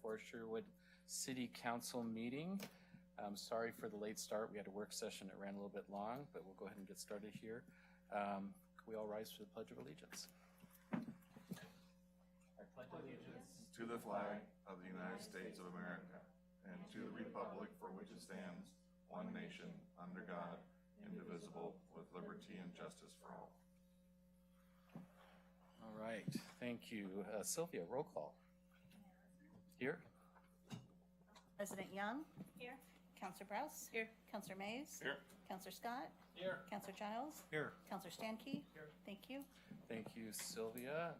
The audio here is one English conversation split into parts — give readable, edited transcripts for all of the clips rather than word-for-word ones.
2024 Sherwood City Council meeting. Sorry for the late start. We had a work session that ran a little bit long, but we'll go ahead and get started here. Can we all rise for the Pledge of Allegiance? I pledge allegiance to the flag of the United States of America and to the republic for which it stands, one nation, under God, indivisible, with liberty and justice for all. All right, thank you. Sylvia, roll call. Here. President Young. Here. Counselor Browse. Here. Counselor Mays. Here. Counselor Scott. Here. Counselor Giles. Here. Counselor Stankey. Here. Thank you. Thank you, Sylvia.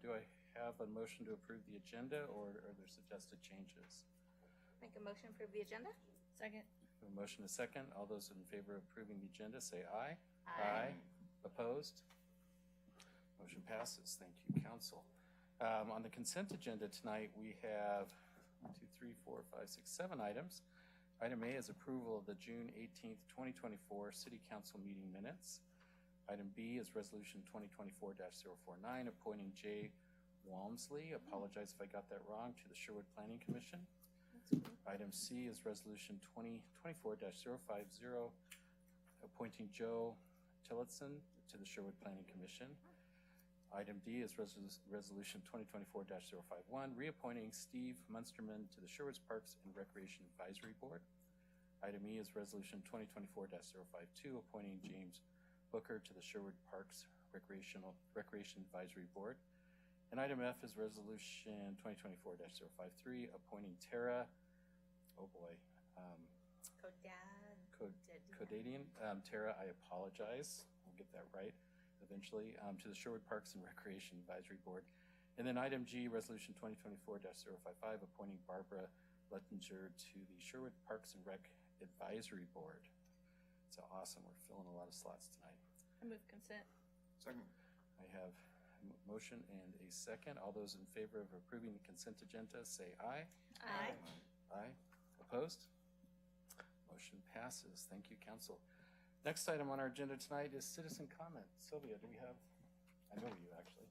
Do I have a motion to approve the agenda, or are there suggested changes? Make a motion to approve the agenda. Second. A motion, a second. All those in favor of approving the agenda say aye. Aye. Opposed? Motion passes. Thank you, council. On the consent agenda tonight, we have 1, 2, 3, 4, 5, 6, 7 items. Item A is approval of the June 18th, 2024 City Council meeting minutes. Item B is Resolution 2024-049, appointing Jay Walmsley, apologize if I got that wrong, to the Sherwood Planning Commission. Item C is Resolution 2024-050, appointing Joe Tillotson to the Sherwood Planning Commission. Item D is Resolution 2024-051, reappointing Steve Munsterman to the Sherwood Parks and Recreation Advisory Board. Item E is Resolution 2024-052, appointing James Booker to the Sherwood Parks Recreation Advisory Board. And item F is Resolution 2024-053, appointing Tara, Codadian. Tara, I apologize. We'll get that right eventually, to the Sherwood Parks and Recreation Advisory Board. And then item G, Resolution 2024-055, appointing Barbara Lettinger to the Sherwood Parks and Rec Advisory Board. So awesome. We're filling a lot of slots tonight. I move consent. Second. I have a motion and a second. All those in favor of approving the consent agenda say aye. Aye. Aye. Opposed? Motion passes. Thank you, council. Next item on our agenda tonight is citizen comment. Sylvia, do we have? I know you actually.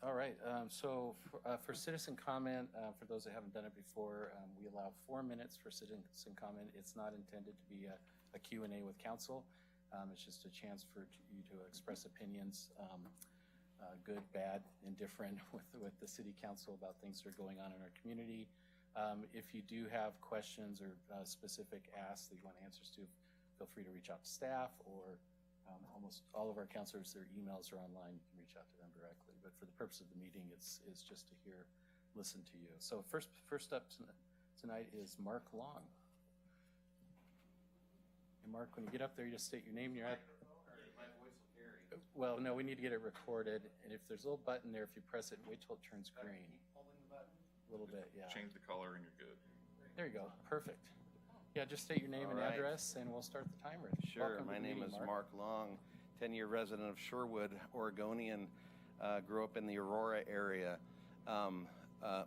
All right. So for citizen comment, for those that haven't done it before, we allow 4 minutes for citizen comment. It's not intended to be a Q&A with council. It's just a chance for you to express opinions, good, bad, indifferent, with the city council about things that are going on in our community. If you do have questions or specific asks that you want answers to, feel free to reach out to staff, or almost all of our counselors, their emails are online. You can reach out to them directly. But for the purpose of the meeting, it's just to listen to you. So first up tonight is Mark Long. And Mark, when you get up there, you just state your name and your address. My voice will carry. Well, no, we need to get it recorded. And if there's a little button there, if you press it, wait till it turns green. Holding the button? A little bit, yeah. Change the color and you're good. There you go. Perfect. Yeah, just state your name and address, and we'll start the timer. Sure. My name is Mark Long, 10-year resident of Sherwood, Oregonian. Grew up in the Aurora area.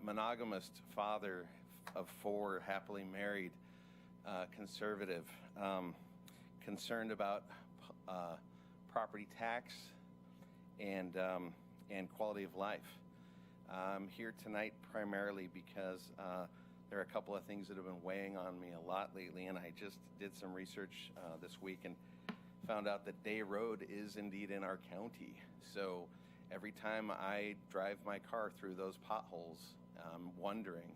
Monogamous father of 4, happily married, conservative, concerned about property tax and quality of life. I'm here tonight primarily because there are a couple of things that have been weighing on me a lot lately, and I just did some research this week and found out that Day Road is indeed in our county. So every time I drive my car through those potholes, I'm wondering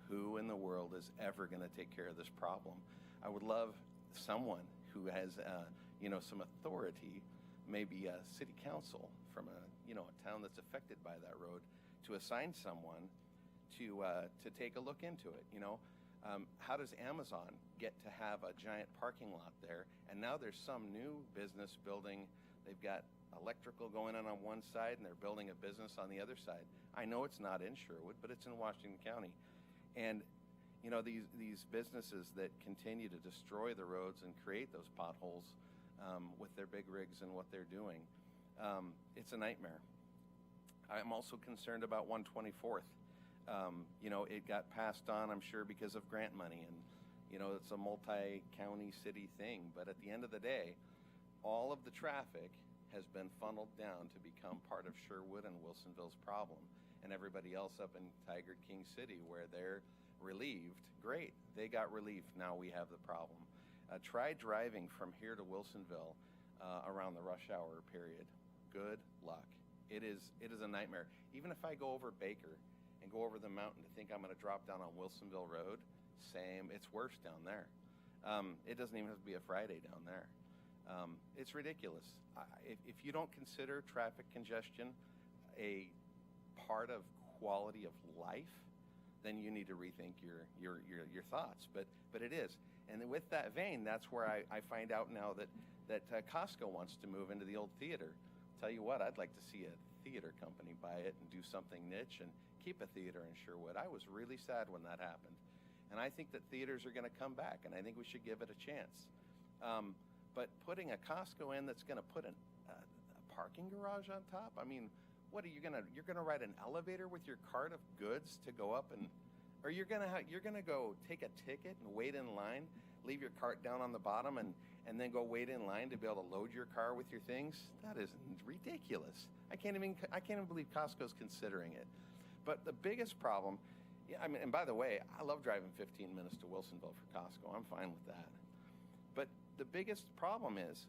who in the world is ever going to take care of this problem. I would love someone who has, some authority, maybe a city council from a town that's affected by that road, to assign someone to take a look into it. How does Amazon get to have a giant parking lot there? And now there's some new business building. They've got electrical going on one side, and they're building a business on the other side. I know it's not in Sherwood, but it's in Washington County. And these businesses that continue to destroy the roads and create those potholes with their big rigs and what they're doing, it's a nightmare. I'm also concerned about 124th. It got passed on, I'm sure, because of grant money, and It's a multi-county city thing, but at the end of the day, all of the traffic has been funneled down to become part of Sherwood and Wilsonville's problem. And everybody else up in Tiger King City, where they're relieved, great, they got relief, now we have the problem. Try driving from here to Wilsonville around the rush hour period. Good luck. It is a nightmare. Even if I go over Baker and go over the mountain to think I'm going to drop down on Wilsonville Road, same, it's worse down there. It doesn't even have to be a Friday down there. It's ridiculous. If you don't consider traffic congestion a part of quality of life, then you need to rethink your thoughts. But it is. And with that vein, that's where I find out now that Costco wants to move into the old theater. Tell you what, I'd like to see a theater company buy it and do something niche and keep a theater in Sherwood. I was really sad when that happened. And I think that theaters are going to come back, and I think we should give it a chance. But putting a Costco in that's going to put a parking garage on top, I mean, what are you going to, you're going to ride an elevator with your cart of goods to go up and, or you're going to go take a ticket and wait in line, leave your cart down on the bottom and then go wait in line to be able to load your car with your things? That is ridiculous. I can't even believe Costco's considering it. But the biggest problem, and by the way, I love driving 15 minutes to Wilsonville for Costco. I'm fine with that. But the biggest problem is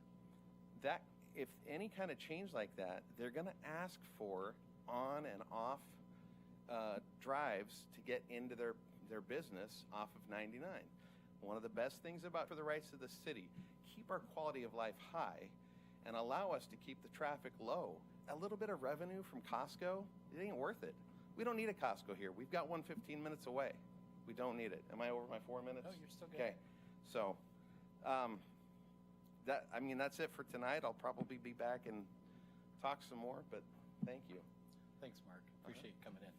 that if any kind of change like that, they're going to ask for on and off drives to get into their business off of 99. One of the best things for the rights of the city, keep our quality of life high and allow us to keep the traffic low. A little bit of revenue from Costco, it ain't worth it. We don't need a Costco here. We've got one 15 minutes away. We don't need it. Am I over my 4 minutes? No, you're still good. Okay. So, that's it for tonight. I'll probably be back and talk some more, but thank you. Thanks, Mark. Appreciate you coming in.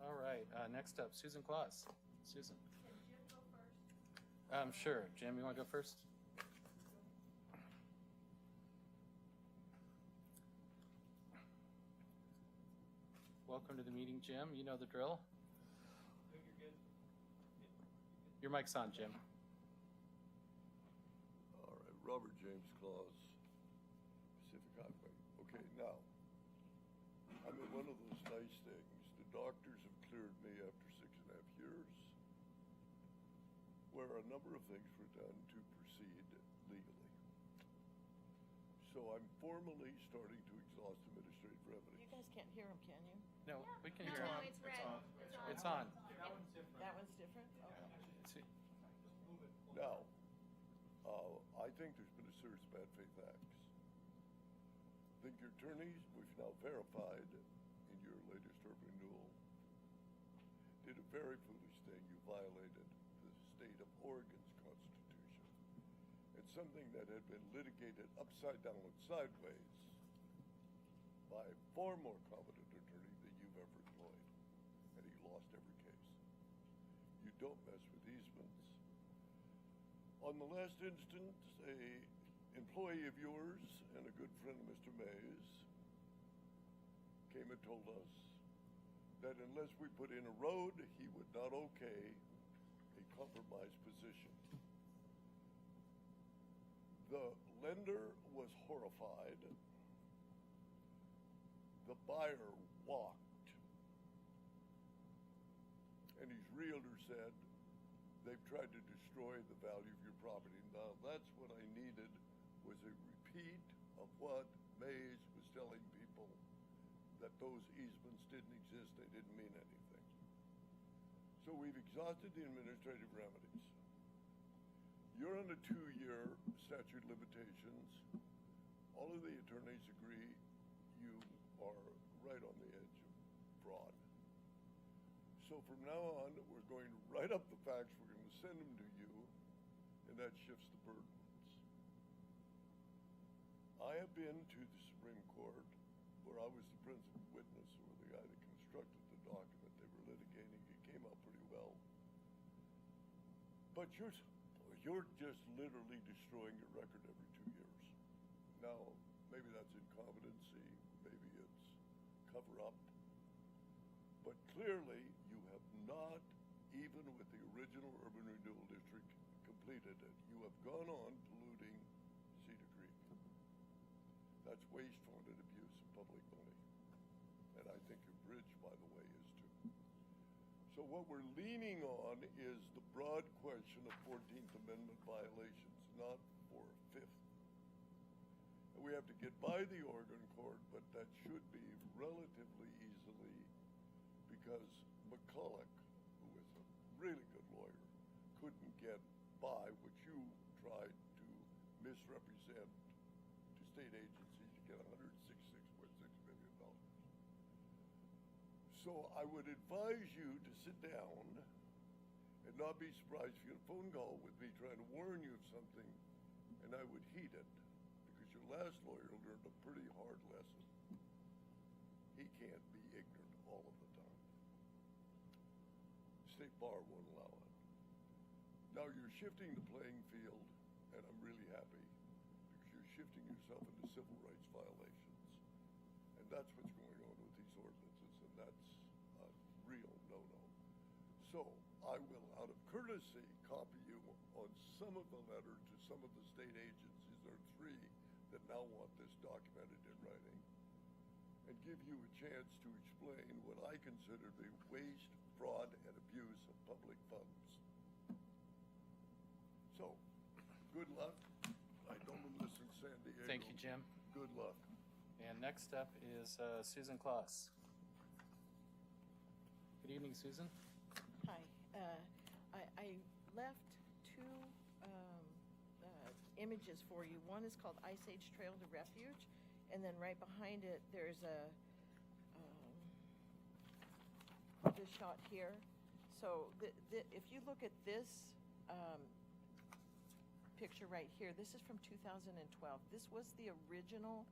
All right, next up, Susan Claus. Susan. Can Jim go first? Sure. Jim, you want to go first? Welcome to the meeting, Jim. You know the drill. Your mic's on, Jim. All right, Robert James Claus, Pacific Highway. Okay, now, I'm in one of those nice things. The doctors have cleared me after 6.5 years, where a number of things were done to proceed legally. So I'm formally starting to exhaust administrative remedies. You guys can't hear him, can you? No, we can hear No, him. it's red. It's on. That one's different? Okay. Now, I think there's been a series of bad faith acts. I think your attorneys, we've now verified in your latest urban renewal, did a very foolish thing. You violated the state of Oregon's constitution. And something that had been litigated upside down and sideways by a far more competent attorney than you've ever employed. And he lost every case. You don't mess with easements. On the last instance, a employee of yours and a good friend of Mr. Mays came and told us that unless we put in a road, he would not okay a compromised position. The lender was horrified. The buyer walked. And his realtor said, they've tried to destroy the value of your property. Now, that's what I needed, was a repeat of what Mays was telling people, that those easements didn't exist, they didn't mean anything. So we've exhausted the administrative remedies. You're on a 2-year statute of limitations. All of the attorneys agree you are right on the edge of fraud. So from now on, we're going to write up the facts, we're going to send them to you, and that shifts the burdens. I have been to the Supreme Court, where I was the principal witness, or the guy that constructed the document they were litigating. It came out pretty well. But you're just literally destroying your record every 2 years. Now, maybe that's incompetency, maybe it's cover-up. But clearly, you have not, even with the original urban renewal district, completed it. You have gone on polluting Cedar Creek. That's wasteful and abuse of public money. And I think your bridge, by the way, is too. So what we're leaning on is the broad question of 14th Amendment violations, not for a fifth. And we have to get by the Oregon court, but that should be relatively easily, because McCulloch, who is a really good lawyer, couldn't get by what you tried to misrepresent to state agencies to get $166.6 million. So I would advise you to sit down and not be surprised if you get a phone call with me trying to warn you of something, and I would heed it, because your last lawyer learned a pretty hard lesson. He can't be ignorant all of the time. State bar won't allow it. Now you're shifting the playing field, and I'm really happy, because you're shifting yourself into civil rights violations. And that's what's going on with these ordinances, and that's a real no-no. So I will, out of courtesy, copy you on some of the letter to some of the state agencies. There are 3 that now want this documented in writing, and give you a chance to explain what I consider the waste, fraud, and abuse of public funds. So, good luck. I don't listen, San Diego. Thank you, Jim. Good luck. And next up is Susan Kloss. Good evening, Susan. Hi. I left 2 images for you. One is called Ice Age Trail to Refuge, and then right behind it, there's this shot here. So if you look at this picture right here, this is from 2012. This was the original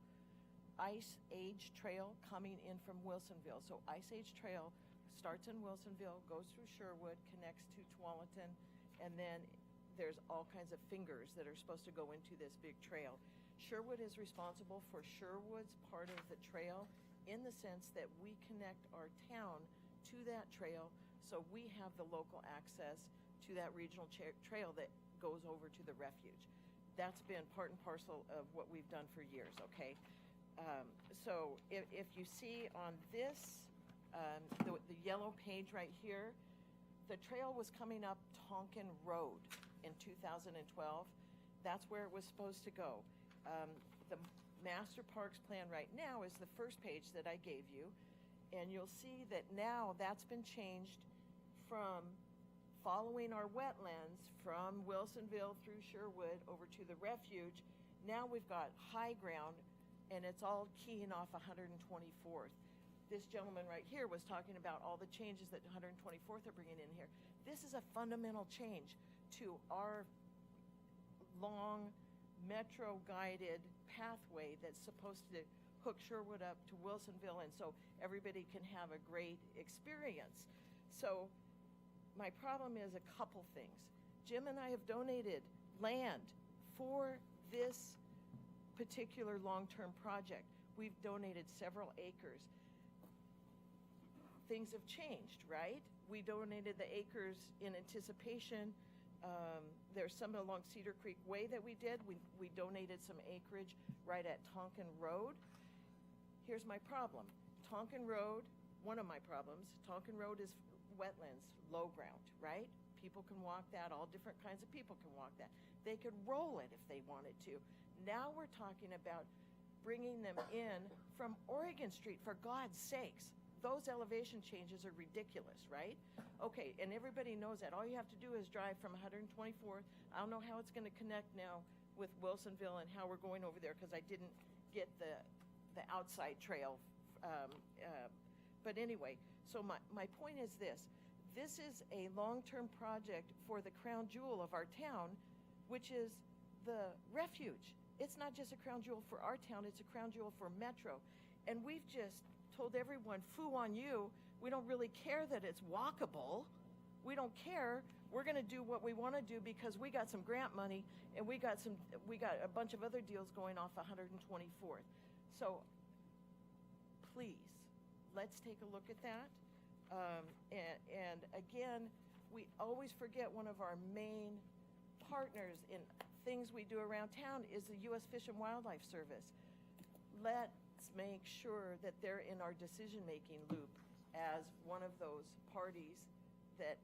Ice Age Trail coming in from Wilsonville. So Ice Age Trail starts in Wilsonville, goes through Sherwood, connects to Tualatin, and then there's all kinds of fingers that are supposed to go into this big trail. Sherwood is responsible for Sherwood's part of the trail, in the sense that we connect our town to that trail, so we have the local access to that regional trail that goes over to the refuge. That's been part and parcel of what we've done for years, okay? So if you see on this, the yellow page right here, the trail was coming up Tonkin Road in 2012. That's where it was supposed to go. The Master Parks Plan right now is the first page that I gave you, and you'll see that now that's been changed from following our wetlands from Wilsonville through Sherwood over to the refuge. Now we've got high ground, and it's all keying off 124th. This gentleman right here was talking about all the changes that 124th are bringing in here. This is a fundamental change to our long metro-guided pathway that's supposed to hook Sherwood up to Wilsonville, and so everybody can have a great experience. So my problem is a couple things. Jim and I have donated land for this particular long-term project. We've donated several acres. Things have changed, right? We donated the acres in anticipation. There's some along Cedar Creek Way that we did. We donated some acreage right at Tonkin Road. Here's my problem. Tonkin Road, one of my problems, Tonkin Road is wetlands, low ground, right? People can walk that, all different kinds of people can walk that. They could roll it if they wanted to. Now we're talking about bringing them in from Oregon Street, for God's sakes. Those elevation changes are ridiculous, right? Okay, and everybody knows that. All you have to do is drive from 124th. I don't know how it's going to connect now with Wilsonville and how we're going over there, because I didn't get the outside trail. But anyway, so my point is this. This is a long-term project for the crown jewel of our town, which is the refuge. It's not just a crown jewel for our town, it's a crown jewel for Metro. And we've just told everyone, foo on you. We don't really care that it's walkable. We don't care. We're going to do what we want to do because we got some grant money, and we got a bunch of other deals going off 124th. So please, let's take a look at that. And again, we always forget one of our main partners in things we do around town is the U.S. Fish and Wildlife Service. Let's make sure that they're in our decision-making loop as one of those parties that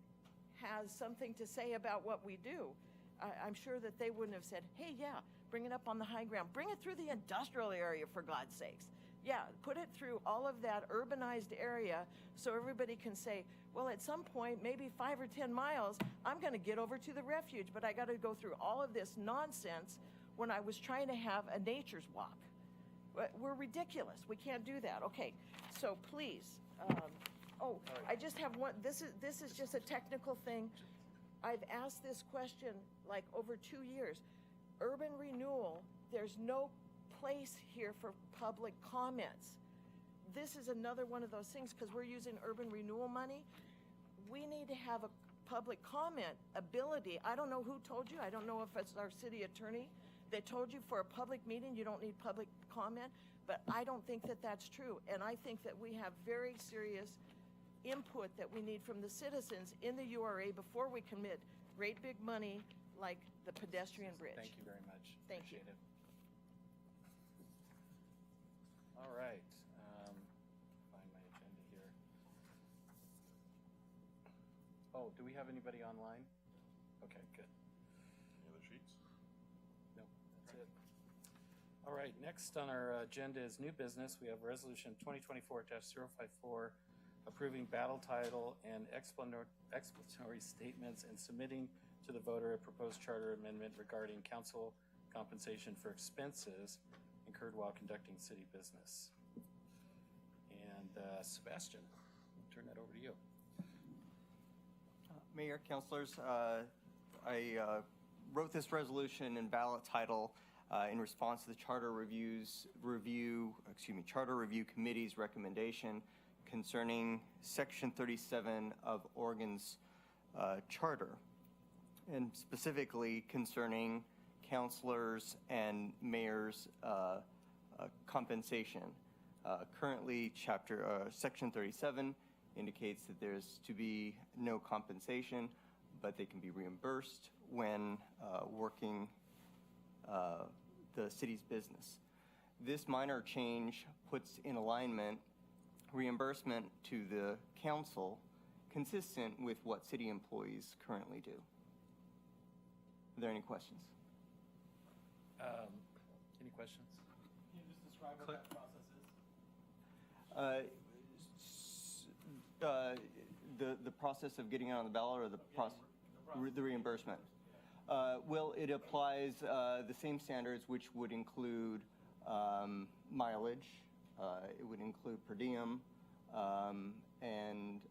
has something to say about what we do. I'm sure that they wouldn't have said, hey, yeah, bring it up on the high ground. Bring it through the industrial area, for God's sakes. Yeah, put it through all of that urbanized area so everybody can say, well, at some point, maybe 5 or 10 miles, I'm going to get over to the refuge, but I got to go through all of this nonsense when I was trying to have a nature's walk. We're ridiculous. We can't do that. Okay, so please. I just have one. This is just a technical thing. I've asked this question like over 2 years. Urban renewal, there's no place here for public comments. This is another one of those things because we're using urban renewal money. We need to have a public comment ability. I don't know who told you. I don't know if it's our city attorney that told you for a public meeting you don't need public comment, but I don't think that that's true. And I think that we have very serious input that we need from the citizens in the URA before we commit great big money like the pedestrian bridge. Thank you very much. Thank you. Appreciate it. All right. Find my agenda here. Oh, do we have anybody online? Okay, good. Any other sheets? No, that's it. All right, next on our agenda is new business. We have Resolution 2024-054, approving battle title and explanatory statements and submitting to the voter a proposed charter amendment regarding council compensation for expenses incurred while conducting city business. And Sebastian, I'll turn that over to you. Mayor, councilors, I wrote this resolution in ballot title in response to the Charter Review Committee's recommendation concerning Section 37 of Oregon's charter, and specifically concerning councilors and mayors' compensation. Currently, Section 37 indicates that there's to be no compensation, but they can be reimbursed when working the city's business. This minor change puts in alignment reimbursement to the council consistent with what city employees currently do. Are there any questions? Any questions? Can you just describe what that process is? The process of getting it on the ballot, or the reimbursement? Well, it applies the same standards, which would include mileage. It would include per diem, and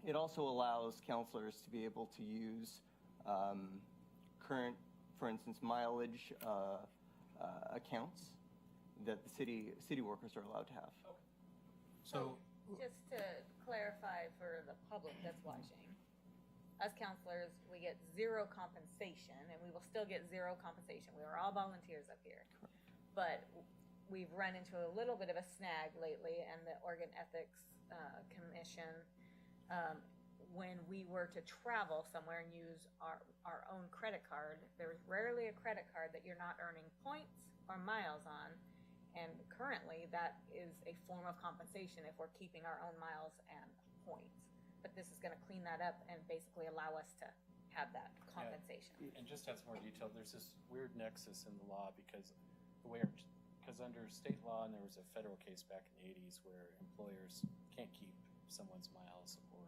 it also allows counselors to be able to use current, for instance, mileage accounts that the city workers are allowed to have. So, Just to clarify for the public that's watching, as counselors, we get zero compensation, and we will still get zero compensation. We are all volunteers up here. Correct. But we've run into a little bit of a snag lately, and the Oregon Ethics Commission, when we were to travel somewhere and use our own credit card, there's rarely a credit card that you're not earning points or miles on. And currently, that is a form of compensation if we're keeping our own miles and points. But this is going to clean that up and basically allow us to have that compensation. Yeah, and just as more detail, there's this weird nexus in the law because under state law, and there was a federal case back in the 80s where employers can't keep someone's miles or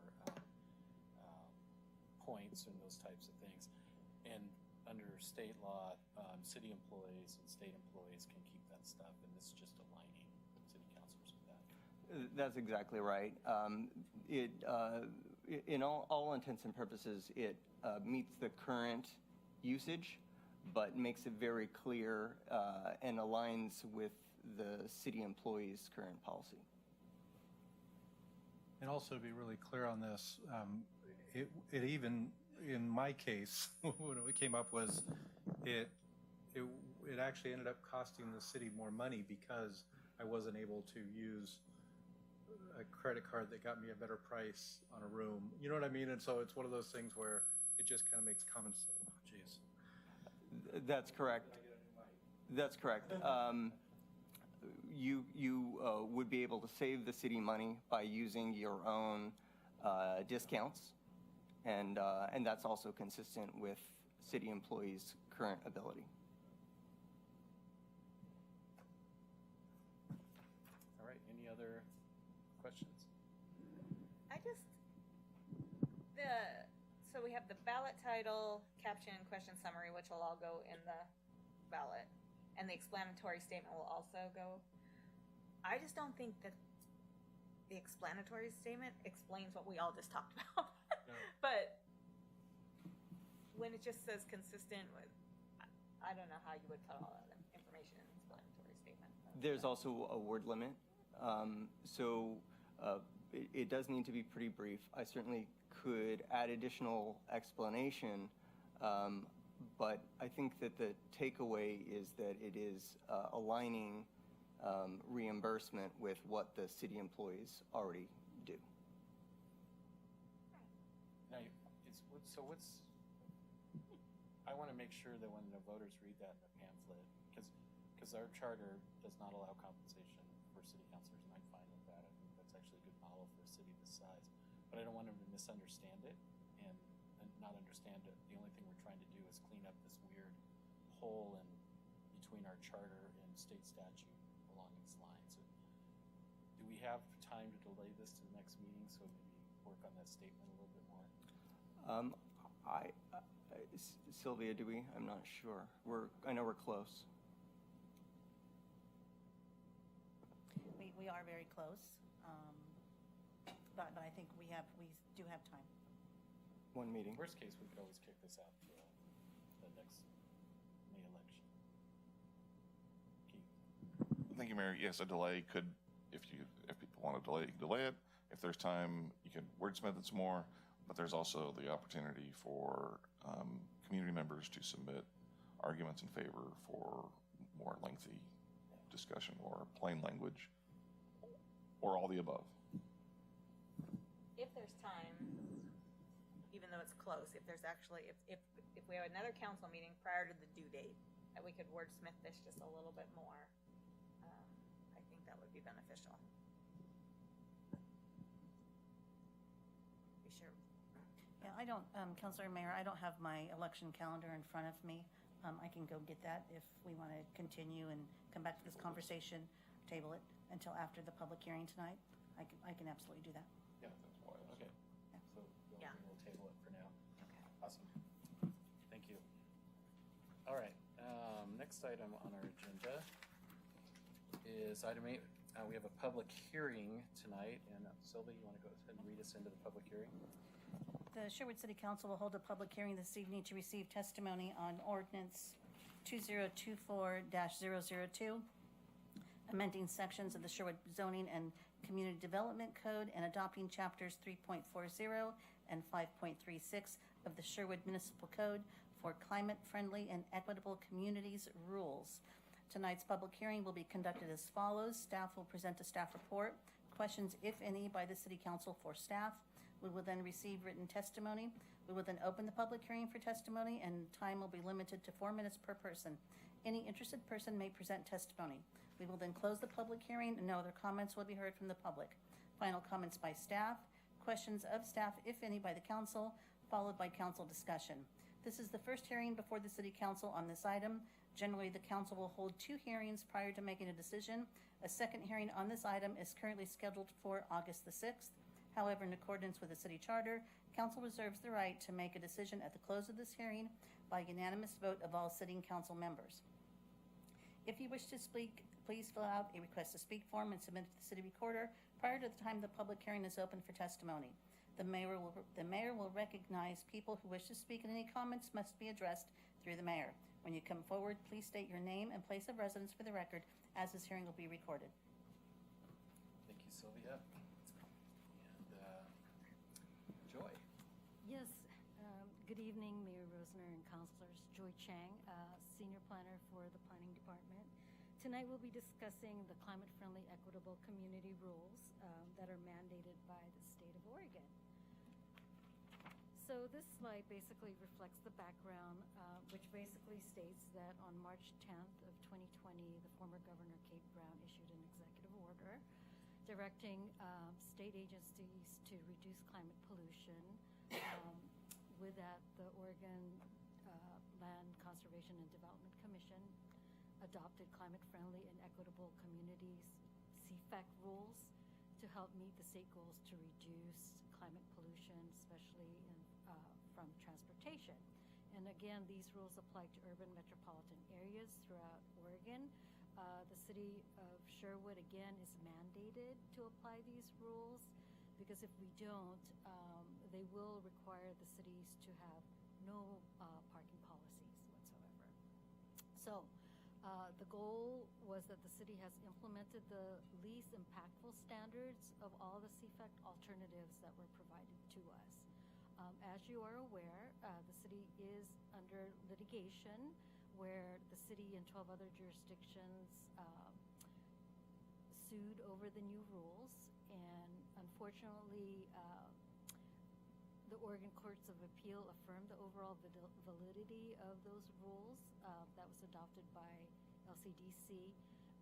points and those types of things. And under state law, city employees and state employees can keep that stuff, and this is just aligning city councilors with that. That's exactly right. In all intents and purposes, it meets the current usage, but makes it very clear and aligns with the city employees' current policy. And also to be really clear on this, it even, in my case, when it came up was, it actually ended up costing the city more money because I wasn't able to use a credit card that got me a better price on a room. You know what I mean? And so it's one of those things where it just kind of makes common sense. Oh, geez. That's correct. That's correct. You would be able to save the city money by using your own discounts, and that's also consistent with city employees' current ability. All right, any other questions? So we have the ballot title, caption, question summary, which will all go in the ballot, and the explanatory statement will also go. I just don't think that the explanatory statement explains what we all just talked about. No. But when it just says consistent with, I don't know how you would put all that information in the explanatory statement. There's also a word limit, so it does need to be pretty brief. I certainly could add additional explanation, but I think that the takeaway is that it is aligning reimbursement with what the city employees already do. Now, I want to make sure that when the voters read that in the pamphlet, because our charter does not allow compensation for city councilors, and I'm fine with that. I think that's actually a good model for a city this size. But I don't want them to misunderstand it and not understand it. The only thing we're trying to do is clean up this weird hole between our charter and state statute along these lines. So, do we have time to delay this to the next meeting so maybe work on that statement a little bit more? Sylvia, do we? I'm not sure. I know we're close. We are very close, but I think we do have time. One meeting. Worst case, we could always kick this out to the next May election. Keith? Thank you, Mayor. Yes, a delay could, if people want to delay, you can delay it. If there's time, you can wordsmith it some more. But there's also the opportunity for community members to submit arguments in favor for more lengthy discussion or plain language, or all the above. If there's time, even though it's close, if there's actually, if we have another council meeting prior to the due date, that we could wordsmith this just a little bit more, I think that would be beneficial. Be sure. Yeah, I don't, Councilor Mayor, I don't have my election calendar in front of me. I can go get that if we want to continue and come back to this conversation, table it until after the public hearing tonight. I can absolutely do that. Yeah, that's why. Okay. Yeah. So we'll table it for now. Okay. Awesome. Thank you. All right. Next item on our agenda is item 8. We have a public hearing tonight, and Sylvia, you want to go ahead and read us into the public hearing? The Sherwood City Council will hold a public hearing this evening to receive testimony on ordinance 2024-002, amending sections of the Sherwood Zoning and Community Development Code and adopting chapters 3.40 and 5.36 of the Sherwood Municipal Code for climate-friendly and equitable communities rules. Tonight's public hearing will be conducted as follows. Staff will present a staff report, questions, if any, by the City Council for staff. We will then receive written testimony. We will then open the public hearing for testimony, and time will be limited to 4 minutes per person. Any interested person may present testimony. We will then close the public hearing, and no other comments will be heard from the public. Final comments by staff, questions of staff, if any, by the council, followed by council discussion. This is the first hearing before the City Council on this item. Generally, the council will hold 2 hearings prior to making a decision. A second hearing on this item is currently scheduled for August the 6th. However, in accordance with the city charter, council reserves the right to make a decision at the close of this hearing by unanimous vote of all sitting council members. If you wish to speak, please fill out a request to speak form and submit it to the city recorder prior to the time the public hearing is open for testimony. The mayor will recognize people who wish to speak, and any comments must be addressed through the mayor. When you come forward, please state your name and place of residence for the record, as this hearing will be recorded. Thank you, Sylvia. And Joy. Yes, good evening, Mayor Rosner and councilors. Joy Chang, Senior Planner for the Planning Department. Tonight we'll be discussing the climate-friendly, equitable community rules that are mandated by the state of Oregon. So this slide basically reflects the background, which basically states that on March 10th of 2020, the former Governor Kate Brown issued an executive order directing state agencies to reduce climate pollution. With that, the Oregon Land Conservation and Development Commission adopted climate-friendly and equitable communities CFAC rules to help meet the state goals to reduce climate pollution, especially from transportation. And again, these rules apply to urban metropolitan areas throughout Oregon. The city of Sherwood, again, is mandated to apply these rules because if we don't, they will require the cities to have no parking policies whatsoever. So the goal was that the city has implemented the least impactful standards of all the CFAC alternatives that were provided to us. As you are aware, the city is under litigation where the city and 12 other jurisdictions sued over the new rules, and unfortunately, the Oregon Courts of Appeal affirmed the overall validity of those rules that was adopted by LCDC,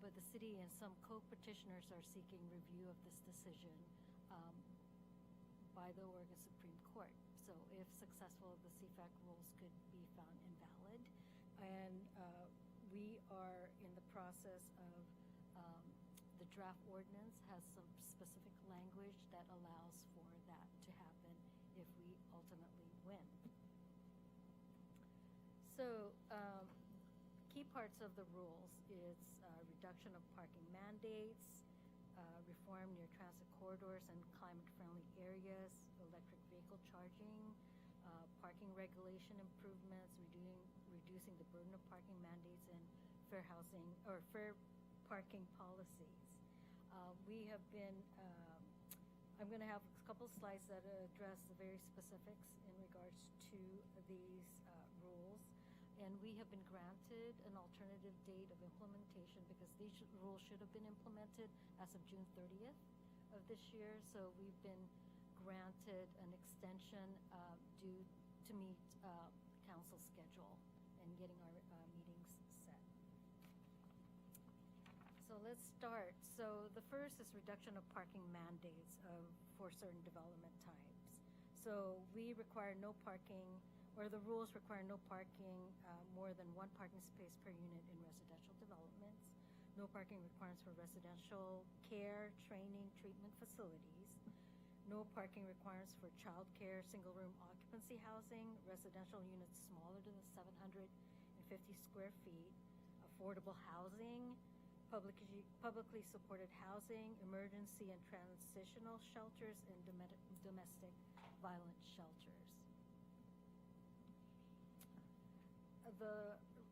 but the city and some co-petitioners are seeking review of this decision by the Oregon Supreme Court. So if successful, the CFAC rules could be found invalid, and we are in the process of the draft ordinance has some specific language that allows for that to happen if we ultimately win. So key parts of the rules is reduction of parking mandates, reform near transit corridors and climate-friendly areas, electric vehicle charging, parking regulation improvements, reducing the burden of parking mandates, and fair housing or fair parking policies. We have been, I'm going to have a couple slides that address the very specifics in regards to these rules. And we have been granted an alternative date of implementation because these rules should have been implemented as of June 30th of this year. So we've been granted an extension due to meet council schedule and getting our meetings set. So let's start. So the first is reduction of parking mandates for certain development types. So we require no parking, or the rules require no parking more than one parking space per unit in residential developments, no parking requirements for residential care, training, treatment facilities, no parking requirements for child care, single room occupancy housing, residential units smaller than 750 square feet, affordable housing, publicly supported housing, emergency and transitional shelters, and domestic violence shelters.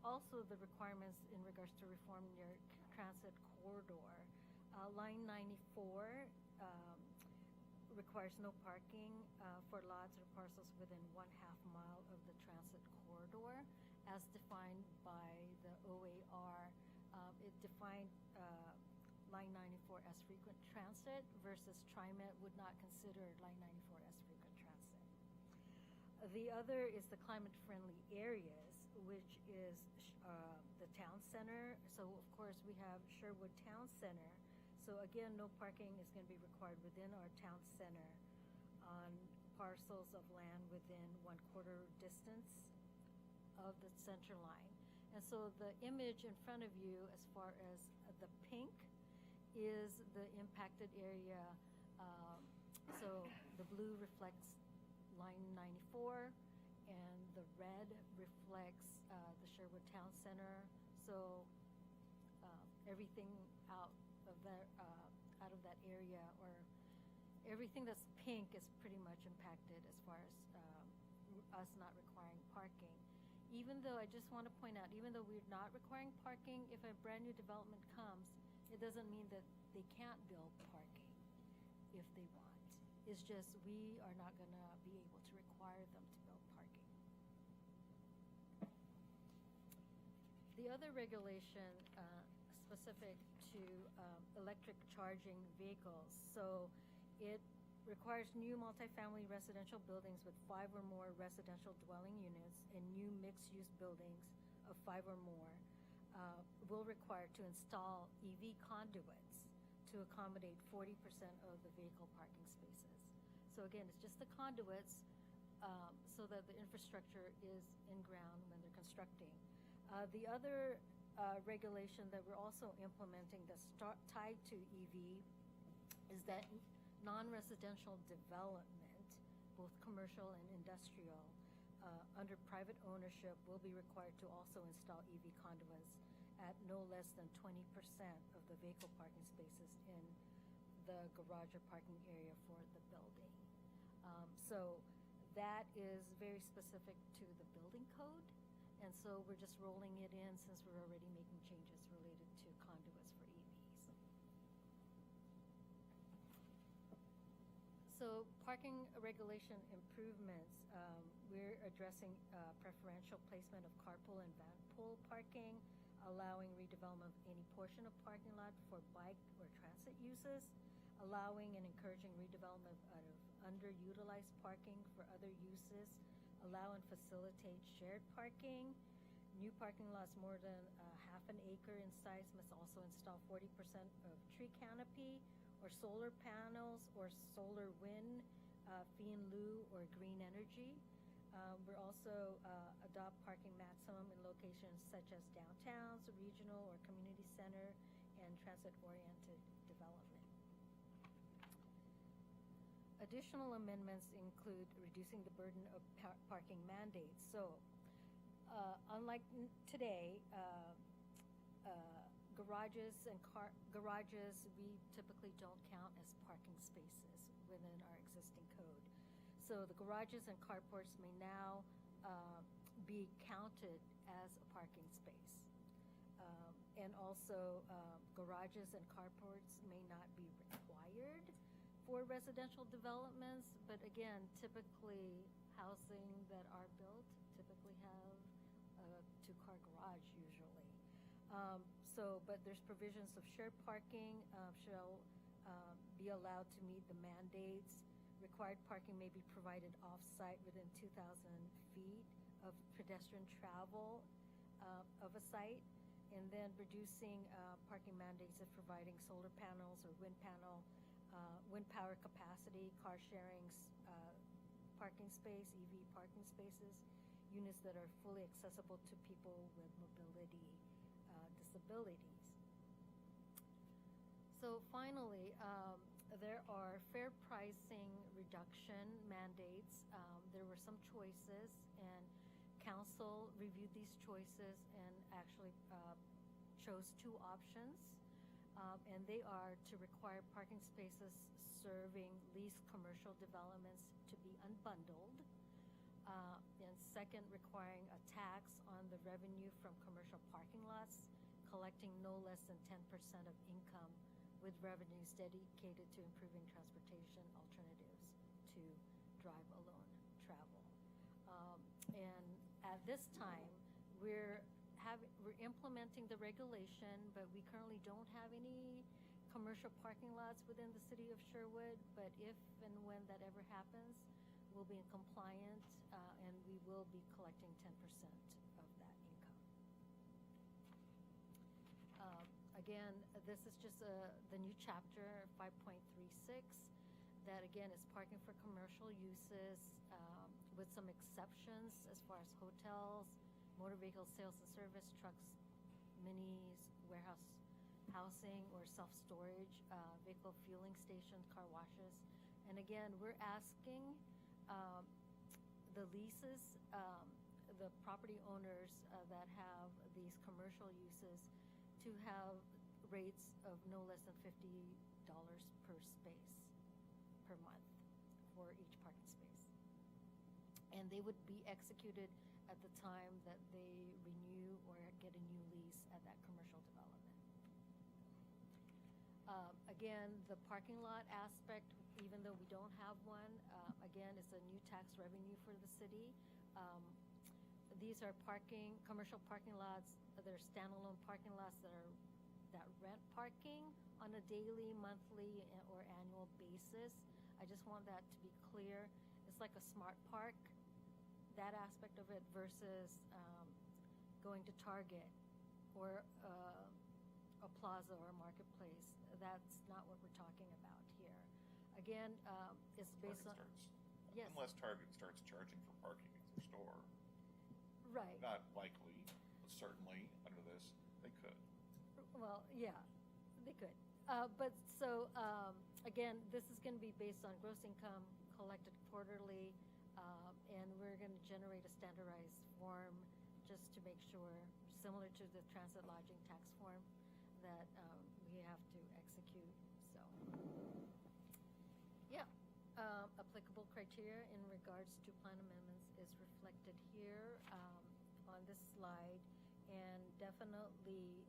Also the requirements in regards to reform near transit corridor. Line 94 requires no parking for lots or parcels within 1/2 mile of the transit corridor as defined by the OAR. It defined Line 94 as frequent transit versus TriMet would not consider Line 94 as frequent transit. The other is the climate-friendly areas, which is the town center. So of course we have Sherwood Town Center. So again, no parking is going to be required within our town center on parcels of land within 1/4 distance of the center line. And so the image in front of you as far as the pink is the impacted area. So the blue reflects Line 94 and the red reflects the Sherwood Town Center. So everything out of that area, or everything that's pink, is pretty much impacted as far as us not requiring parking. Even though I just want to point out, even though we're not requiring parking, if a brand new development comes, it doesn't mean that they can't build parking if they want. It's just we are not going to be able to require them to build parking. The other regulation specific to electric charging vehicles. So it requires new multifamily residential buildings with 5 or more residential dwelling units and new mixed-use buildings of 5 or more will require to install EV conduits to accommodate 40% of the vehicle parking spaces. So again, it's just the conduits so that the infrastructure is in ground when they're constructing. The other regulation that we're also implementing that's tied to EV is that non-residential development, both commercial and industrial, under private ownership will be required to also install EV conduits at no less than 20% of the vehicle parking spaces in the garage or parking area for the building. So that is very specific to the building code, and so we're just rolling it in since we're already making changes related to conduits for EVs. So parking regulation improvements, we're addressing preferential placement of carpool and van pool parking, allowing redevelopment of any portion of parking lot for bike or transit uses, allowing and encouraging redevelopment of underutilized parking for other uses, allow and facilitate shared parking. New parking lots more than half an acre in size must also install 40% of tree canopy or solar panels or solar wind, fee in lieu or green energy. We're also adopt parking maximum in locations such as downtowns, regional or community center, and transit-oriented development. Additional amendments include reducing the burden of parking mandates. So, unlike today, garages, we typically don't count as parking spaces within our existing code. So the garages and carports may now be counted as a parking space. And also, garages and carports may not be required for residential developments, but again, typically housing that are built typically have a 2-car garage usually. But there's provisions of shared parking shall be allowed to meet the mandates. Required parking may be provided off-site within 2,000 feet of pedestrian travel of a site, and then reducing parking mandates of providing solar panels or wind power capacity, car sharing parking space, EV parking spaces, units that are fully accessible to people with mobility disabilities. So finally, there are fair pricing reduction mandates. There were some choices, and council reviewed these choices and actually chose 2 options. And they are to require parking spaces serving leased commercial developments to be unbundled. And second, requiring a tax on the revenue from commercial parking lots, collecting no less than 10% of income, with revenues dedicated to improving transportation alternatives to drive-alone travel. And at this time, we're implementing the regulation, but we currently don't have any commercial parking lots within the city of Sherwood. But if and when that ever happens, we'll be in compliance, and we will be collecting 10% of that income. Again, this is just the new chapter 5.36 that again is parking for commercial uses with some exceptions as far as hotels, motor vehicle sales and service, trucks, minis, warehouse housing or self-storage, vehicle fueling stations, car washes. And again, we're asking the leases, the property owners that have these commercial uses to have rates of no less than $50 per space per month for each parking space. And they would be executed at the time that they renew or get a new lease at that commercial development. Again, the parking lot aspect, even though we don't have one, again, it's a new tax revenue for the city. These are commercial parking lots. They're standalone parking lots that are that rent parking on a daily, monthly, or annual basis. I just want that to be clear. It's like a smart park, that aspect of it, versus going to Target or a plaza or a marketplace. That's not what we're talking about here. Again, it's based on... Yes. Unless Target starts charging for parking at their store. Right. Not likely, but certainly under this, they could. Well, yeah, they could. But so, again, this is going to be based on gross income collected quarterly, and we're going to generate a standardized form just to make sure, similar to the transit lodging tax form, that we have to execute. So, yeah. Applicable criteria in regards to plan amendments is reflected here on this slide, and definitely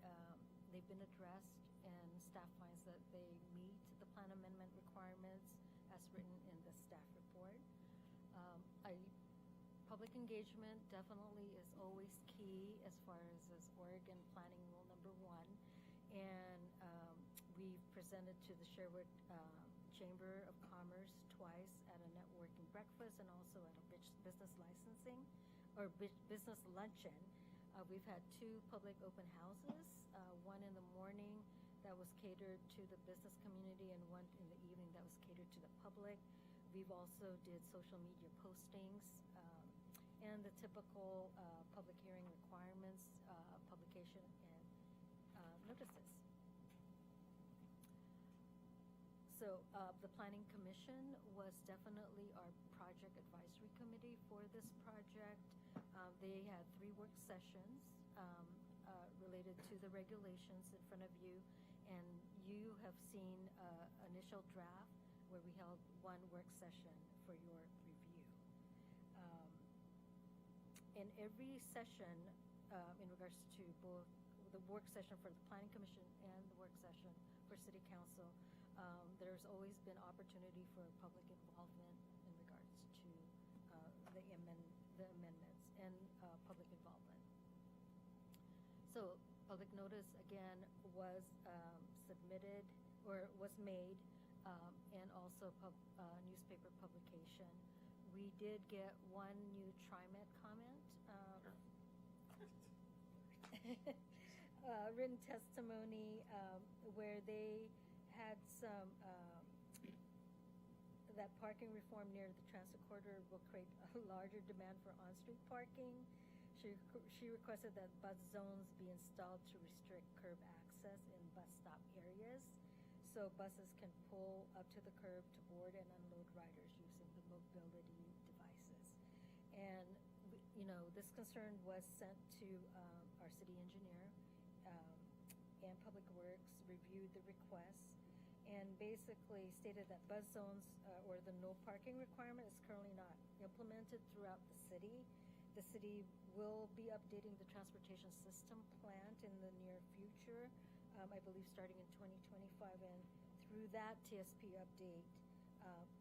they've been addressed, and staff finds that they meet the plan amendment requirements as written in the staff report. Public engagement definitely is always key as far as Oregon Planning Rule number 1, and we've presented to the Sherwood Chamber of Commerce twice at a networking breakfast and also at a business licensing or business luncheon. We've had 2 public open houses, one in the morning that was catered to the business community and one in the evening that was catered to the public. We've also did social media postings and the typical public hearing requirements, publication and notices. So the Planning Commission was definitely our project advisory committee for this project. They had 3 work sessions related to the regulations in front of you, and you have seen initial draft where we held 1 work session for your review. In every session, in regards to both the work session for the Planning Commission and the work session for City Council, there's always been opportunity for public involvement in regards to the amendments and public involvement. So public notice again was submitted or was made, and also newspaper publication. We did get 1 new TriMet comment. Written testimony where they had some that parking reform near the transit corridor will create a larger demand for on-street parking. She requested that bus zones be installed to restrict curb access in bus stop areas, so buses can pull up to the curb to board and unload riders using the mobility devices. And this concern was sent to our city engineer, and Public Works reviewed the request and basically stated that bus zones or the no parking requirement is currently not implemented throughout the city. The city will be updating the transportation system plant in the near future, I believe starting in 2025, and through that TSP update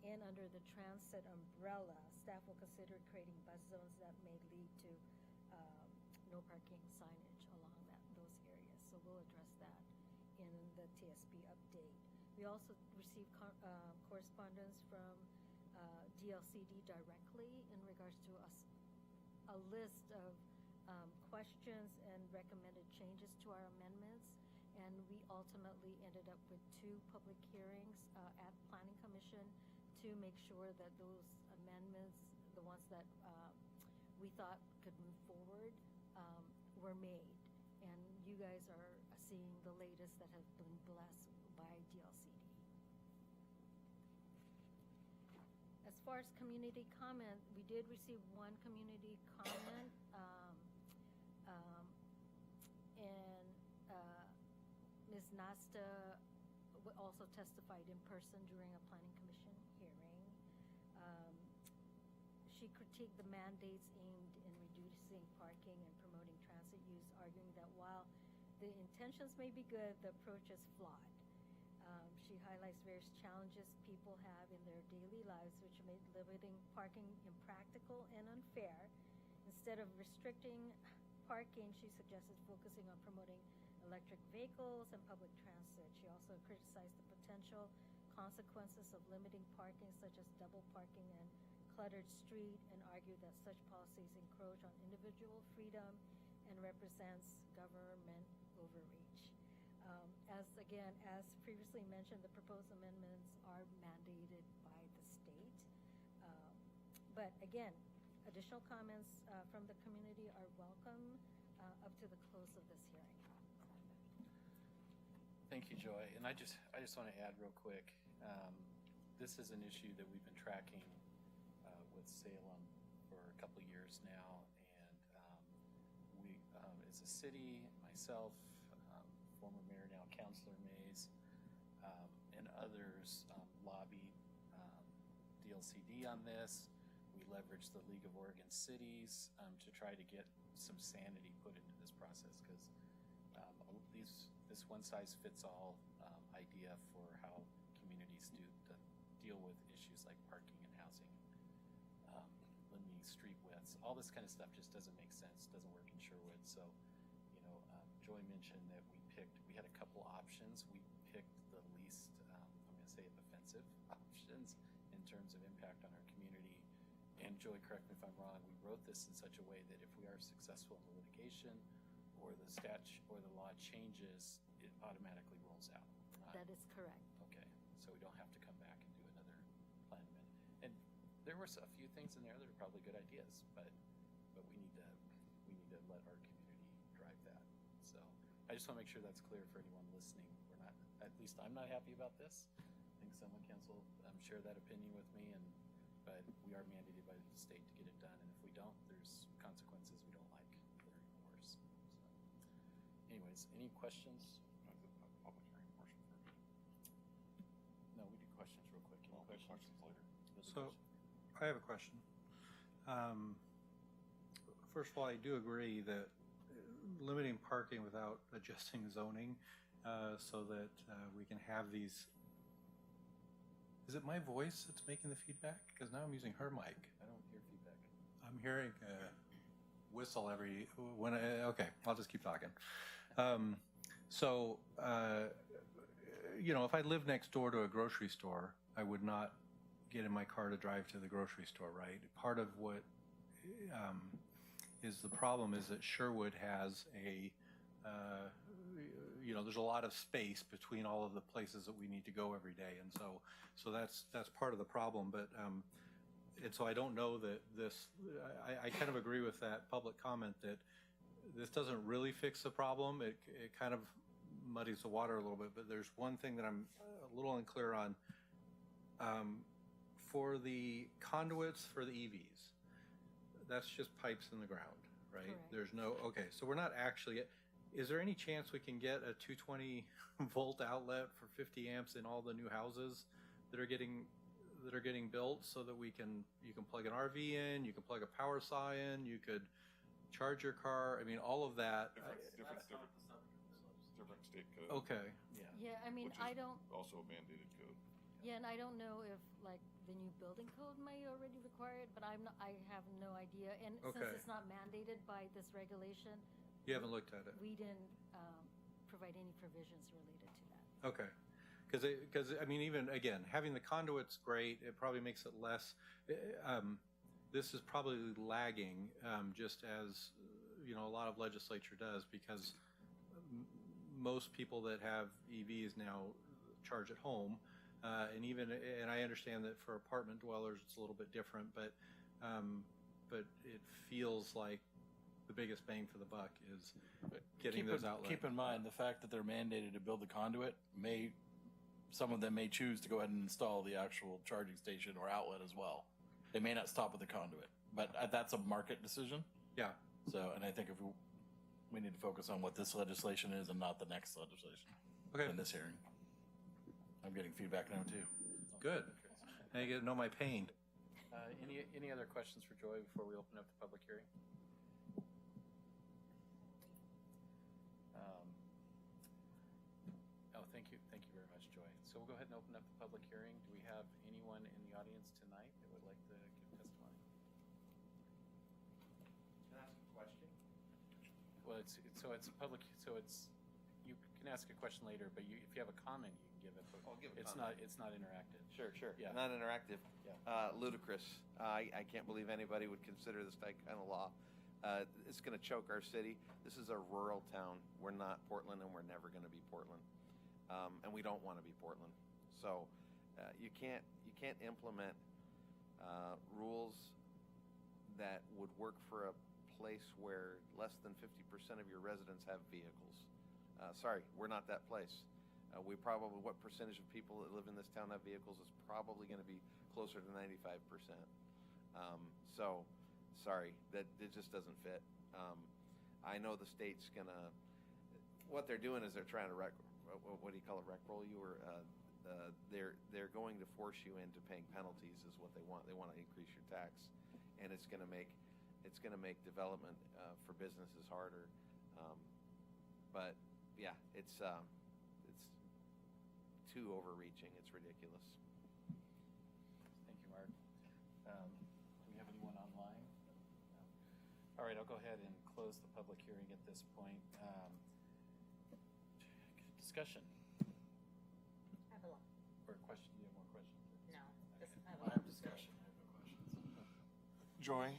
and under the transit umbrella, staff will consider creating bus zones that may lead to no parking signage along those areas. So we'll address that in the TSP update. We also received correspondence from DLCD directly in regards to a list of questions and recommended changes to our amendments, and we ultimately ended up with 2 public hearings at Planning Commission to make sure that those amendments, the ones that we thought could move forward, were made. And you guys are seeing the latest that have been blessed by DLCD. As far as community comment, we did receive 1 community comment, and Ms. Nasta also testified in person during a Planning Commission hearing. She critiqued the mandates aimed in reducing parking and promoting transit use, arguing that while the intentions may be good, the approach is flawed. She highlights various challenges people have in their daily lives which make limiting parking impractical and unfair. Instead of restricting parking, she suggested focusing on promoting electric vehicles, and public transit. She also criticized the potential consequences of limiting parking, such as double parking and cluttered street, and argued that such policies encroach on individual freedom and represents government overreach. As previously mentioned, the proposed amendments are mandated by the state. But again, additional comments from the community are welcome up to the close of this hearing. Thank you, Joy. And I just want to add real quick, this is an issue that we've been tracking with Salem for a couple of years now. And we, as a city, myself, former mayor, now Councilor Mays, and others lobbied DLCD on this. We leveraged the League of Oregon Cities to try to get some sanity put into this process, because this one-size-fits-all idea for how communities deal with issues like parking and housing, limiting street widths, all this kind of stuff just doesn't make sense, doesn't work in Sherwood. So, Joy mentioned that we had a couple options. We picked the least, I'm going to say offensive options in terms of impact on our community. And Joy, correct me if I'm wrong, we wrote this in such a way that if we are successful in the litigation or the statute or the law changes, it automatically rolls out. That is correct. Okay, so we don't have to come back and do another plan amendment. And there were a few things in there that are probably good ideas, but we need to let our community drive that. So I just want to make sure that's clear for anyone listening. We're not, at least I'm not happy about this. I think some on council share that opinion with me, but we are mandated by the state to get it done, and if we don't, there's consequences we don't like that are even worse. So, anyways, any questions? Public hearing portion first. No, we do questions real quick. Any questions? later. Other So, questions? I have a question. First of all, I do agree that limiting parking without adjusting zoning so that we can have these. Is it my voice that's making the feedback? Because now I'm using her mic. I don't hear feedback. I'm hearing a whistle every when. Okay, I'll just keep talking. If I lived next door to a grocery store, I would not get in my car to drive to the grocery store, right? Part of what is the problem is that Sherwood has there's a lot of space between all of the places that we need to go every day, and so that's part of the problem. But and so I don't know that this. I kind of agree with that public comment that this doesn't really fix the problem. It kind of muddies the water a little bit. But there's one thing that I'm a little unclear on. For the conduits for the EVs, that's just pipes in the ground, right? Correct. There's no, okay, so we're not actually, is there any chance we can get a 220 volt outlet for 50 amps in all the new houses that are getting built, so that you can plug an RV in, you can plug a power saw in, you could charge your car, I mean, all of that. Different state code. Okay, Yeah, I mean, Which is I don't, also a mandated code. yeah, and I don't know if like the new building code may already require it, but I have no idea. And Okay. since it's not mandated by this regulation, you haven't looked at it. we didn't provide any provisions related to that. Okay, because I mean, even again, having the conduit's great. It probably makes it less. This is probably lagging, just as a lot of legislature does, because most people that have EVs now charge at home, and I understand that for apartment dwellers it's a little bit different, but it feels like the biggest bang for the buck is getting those outlets. Keep in mind, the fact that they're mandated to build the conduit some of them may choose to go ahead and install the actual charging station or outlet as well. They may not stop with the conduit, but that's a market decision. Yeah. So, and I think we need to focus on what this legislation is and not the next legislation. Okay. In this hearing. I'm getting feedback now too. Good. Now you get to know my pain. Any other questions for Joy before we open up the public hearing? Thank you very much, Joy. So we'll go ahead and open up the public hearing. Do we have anyone in the audience tonight that would like to give testimony? Can I ask a question? Well, it's public, so it's can ask a question later, but if you have a comment, you can give it. But I'll give a it's comment. not interactive. Sure. Yeah. Not interactive. Yeah. Ludicrous. I can't believe anybody would consider this type kind of law. It's going to choke our city. This is a rural town. We're not Portland, and we're never going to be Portland, and we don't want to be Portland. So you can't implement rules that would work for a place where less than 50% of your residents have vehicles. Sorry, we're not that place. What percentage of people that live in this town have vehicles is probably going to be closer to 95%. So, sorry, that it just doesn't fit. I know the state's gonna. What they're doing is they're trying to what do you call it? Rickroll you, or they're going to force you into paying penalties. Is what they want. They want to increase your tax, and it's going to make development for businesses harder. But yeah, it's too overreaching. It's ridiculous. Thank you, Mark. Do we have anyone online? No. All right, I'll go ahead and close the public hearing at this point. Discussion I have a lot. or question? Do you have more questions? No, I have discussion. I have no questions. Joy,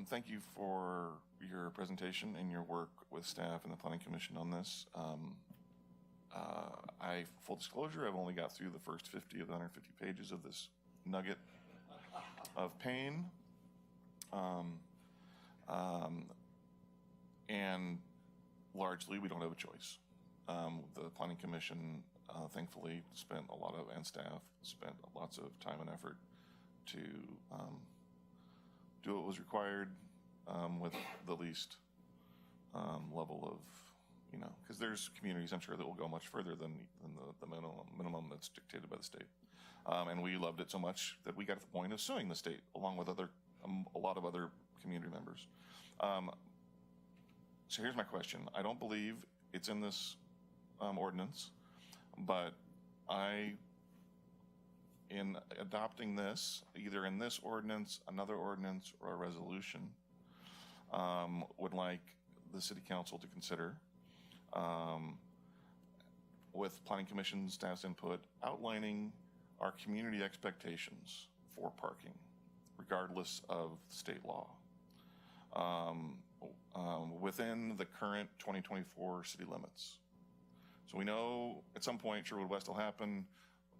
thank you for your presentation and your work with staff and the Planning Commission on this. Full disclosure, I've only got through the first 50 of the 150 pages of this nugget of pain. And largely, we don't have a choice. The Planning Commission, thankfully, and staff spent lots of time and effort to do what was required with the least level of, because there's communities, I'm sure, that will go much further than the minimum that's dictated by the state. And we loved it so much that we got to the point of suing the state, along with a lot of other community members. So here's my question. I don't believe it's in this ordinance, but in adopting this, either in this ordinance, another ordinance, or a resolution, would like the City Council to consider, with Planning Commission staff's input, outlining our community expectations for parking, regardless of state law, within the current 2024 city limits. So we know at some point Sherwood West will happen.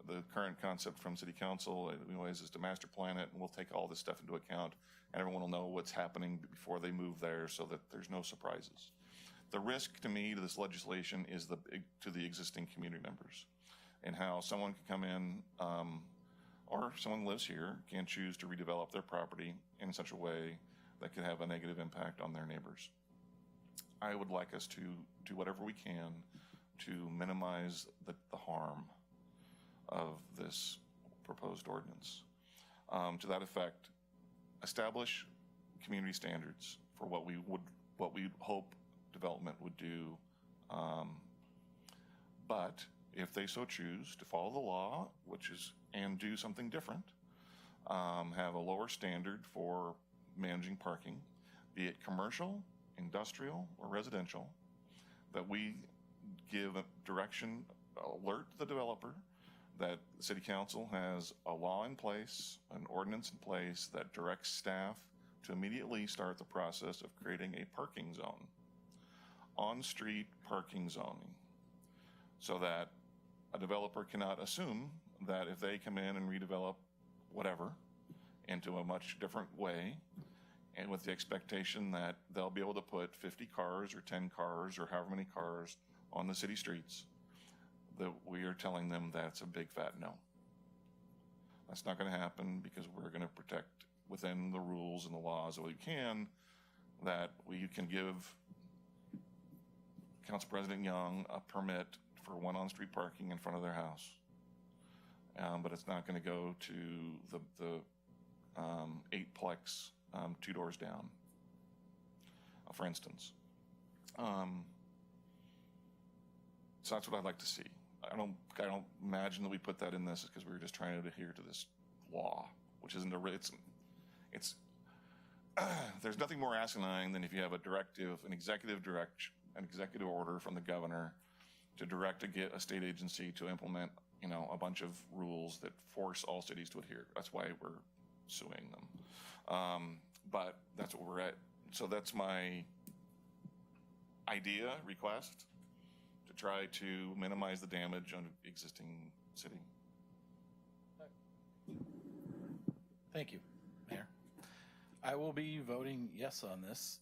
The current concept from City Council anyways is to master plan it, and we'll take all this stuff into account, and everyone will know what's happening before they move there so that there's no surprises. The risk to me to this legislation is to the existing community members, and how someone can come in, or someone who lives here can choose to redevelop their property in such a way that could have a negative impact on their neighbors. I would like us to do whatever we can to minimize the harm of this proposed ordinance. To that effect, establish community standards for what we hope development would do. But if they so choose to follow the law, and do something different, have a lower standard for managing parking, be it commercial, industrial, or residential, that we give a direction, alert the developer that the City Council has a law in place, an ordinance in place that directs staff to immediately start the process of creating a parking zone, on-street parking zoning, so that a developer cannot assume that if they come in and redevelop whatever into a much different way, and with the expectation that they'll be able to put 50 cars or 10 cars or however many cars on the city streets, that we are telling them that's a big fat no. That's not going to happen, because we're going to protect within the rules and the laws that we can, that we can give Council President Young a permit for one on-street parking in front of their house. But it's not going to go to the 8-plex 2 doors down, for instance. So that's what I'd like to see. I don't imagine that we put that in this because we were just trying to adhere to this law, which isn't it's there's nothing more asinine than if you have a directive, an executive order from the governor to direct a state agency to implement, a bunch of rules that force all cities to adhere. That's why we're suing them. But that's what we're at. So that's my idea, request, to try to minimize the damage on existing city. Thank you, Mayor. I will be voting yes on this,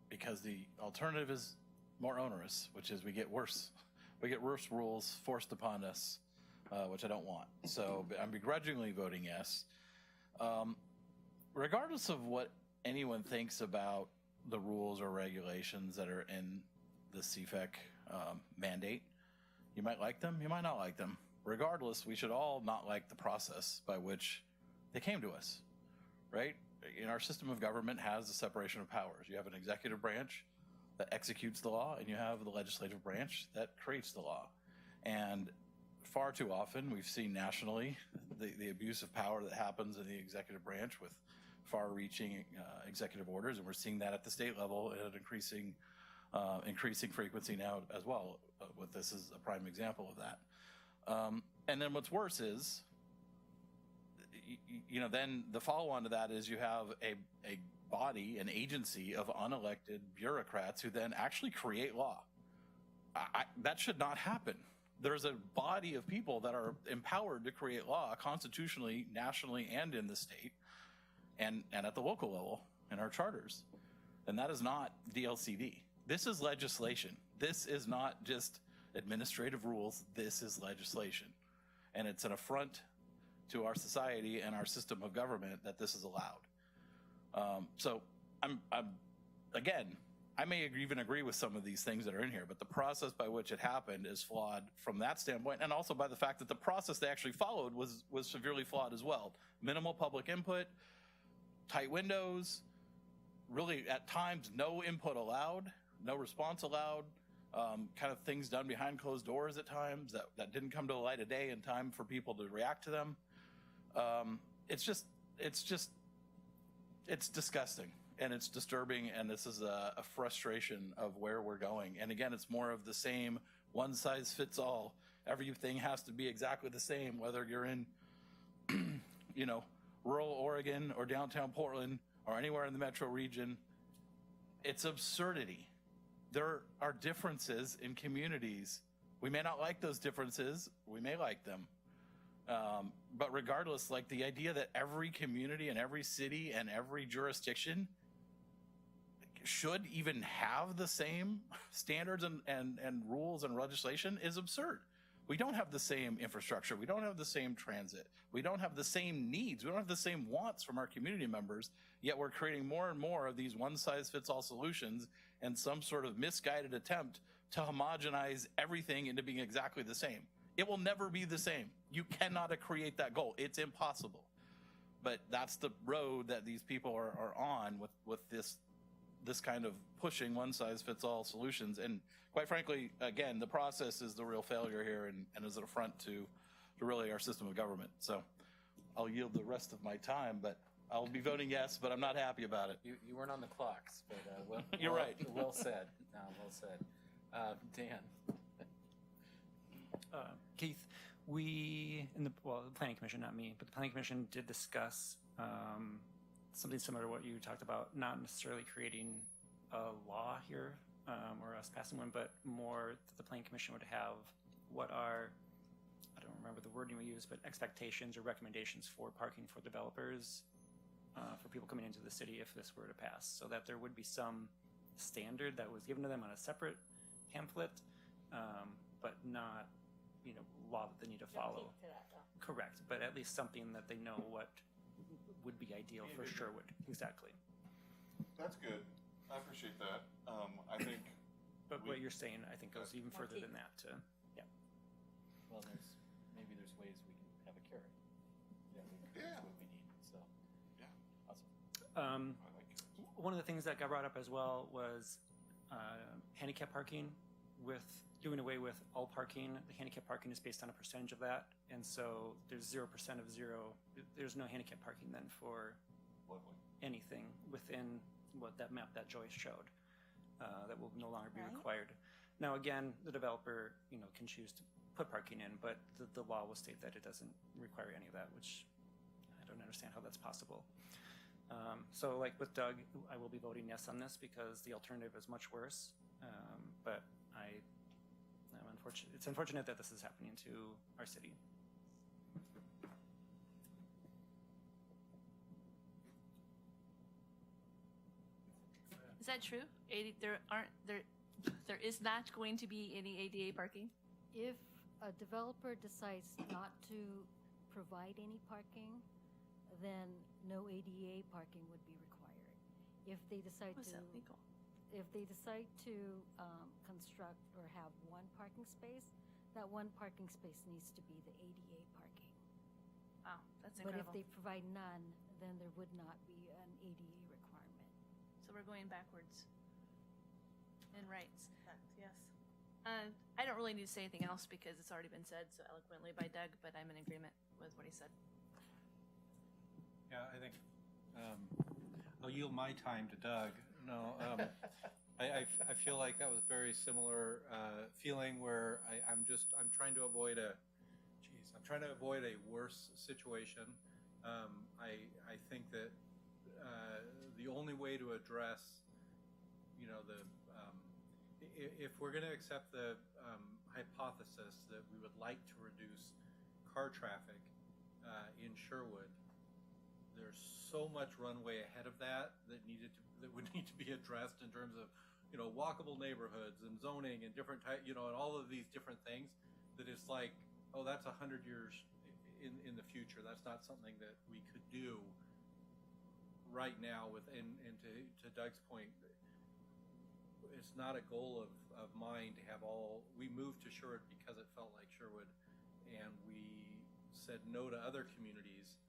because the alternative is more onerous, which is we get worse rules forced upon us, which I don't want. So I'm begrudgingly voting yes. Regardless of what anyone thinks about the rules or regulations that are in the CFEC mandate, you might like them, you might not like them. Regardless, we should all not like the process by which they came to us, right? In our system of government has a separation of powers. You have an executive branch that executes the law, and you have the legislative branch that creates the law. And far too often, we've seen nationally the abuse of power that happens in the executive branch with far-reaching executive orders, and we're seeing that at the state level at increasing frequency now as well. With this is a prime example of that. And then what's worse is, then the follow-on to that is you have a body, an agency of unelected bureaucrats who then actually create law. That should not happen. There's a body of people that are empowered to create law constitutionally, nationally, and in the state, and at the local level in our charters. And that is not DLCD. This is legislation. This is not just administrative rules. This is legislation. And it's an affront to our society and our system of government that this is allowed. So I may even agree with some of these things that are in here, but the process by which it happened is flawed from that standpoint, and also by the fact that the process they actually followed was severely flawed as well. Minimal public input, tight windows, really at times no input allowed, no response allowed, kind of things done behind closed doors at times that didn't come to the light of day in time for people to react to them. It's disgusting and it's disturbing, and this is a frustration of where we're going. And again, it's more of the same, one size fits all. Everything has to be exactly the same, whether you're in, rural Oregon or downtown Portland or anywhere in the metro region. It's absurdity. There are differences in communities. We may not like those differences. We may like them. But regardless, like the idea that every community and every city and every jurisdiction should even have the same standards and rules and legislation is absurd. We don't have the same infrastructure. We don't have the same transit. We don't have the same needs. We don't have the same wants from our community members, yet we're creating more and more of these one-size-fits-all solutions and some sort of misguided attempt to homogenize everything into being exactly the same. It will never be the same. You cannot create that goal. It's impossible. But that's the road that these people are on with this kind of pushing one-size-fits-all solutions. And quite frankly, again, the process is the real failure here and is an affront to really our system of government. So I'll yield the rest of my time, but I'll be voting yes, but I'm not happy about it. You weren't on the clocks, but You're right. Well said. No, well said. Dan. Keith, the Planning Commission, not me, but the Planning Commission did discuss something similar to what you talked about, not necessarily creating a law here or us passing one, but more that the Planning Commission would have what are, I don't remember the wording we used, but expectations or recommendations for parking for developers, for people coming into the city if this were to pass, so that there would be some standard that was given to them on a separate pamphlet, but not law that they need to follow. To that, though. Correct, but at least something that they know what would be ideal for Sherwood. Exactly. That's good. I appreciate that. I think. But what you're saying, I think, goes even further than that. Yeah. Well, maybe there's ways we can have a carrot. That's what we need. So. Yeah. Awesome. I like it. One of the things that got brought up as well was handicap parking. With doing away with all parking, the handicap parking is based on a percentage of that, and so there's 0% of zero. There's no handicap parking then for Lovely. anything within what that map that Joyce showed. That will no longer be Right. required. Now, again, the developer, can choose to put parking in, but the law will state that it doesn't require any of that, which I don't understand how that's possible. So like with Doug, I will be voting yes on this because the alternative is much worse. But it's unfortunate that this is happening to our city. Is that true? There is not going to be any ADA parking? If a developer decides not to provide any parking, then no ADA parking would be required. If they decide Was to, that legal? if they decide to construct or have one parking space, that one parking space needs to be the ADA parking. Wow, that's But if incredible. they provide none, then there would not be an ADA requirement. So we're going backwards in rights. Yes. I don't really need to say anything else because it's already been said so eloquently by Doug, but I'm in agreement with what he said. Yeah, I think I'll yield my time to Doug. No, I feel like that was very similar feeling where I'm trying to avoid a worse situation. I think that the only way to address, if we're going to accept the hypothesis that we would like to reduce car traffic in Sherwood, there's so much runway ahead of that that would need to be addressed in terms of, walkable neighborhoods and zoning and different type, and all of these different things that it's like, oh, that's 100 years in the future. That's not something that we could do right now and to Doug's point, it's not a goal of mine to have we moved to Sherwood because it felt like Sherwood, and we said no to other communities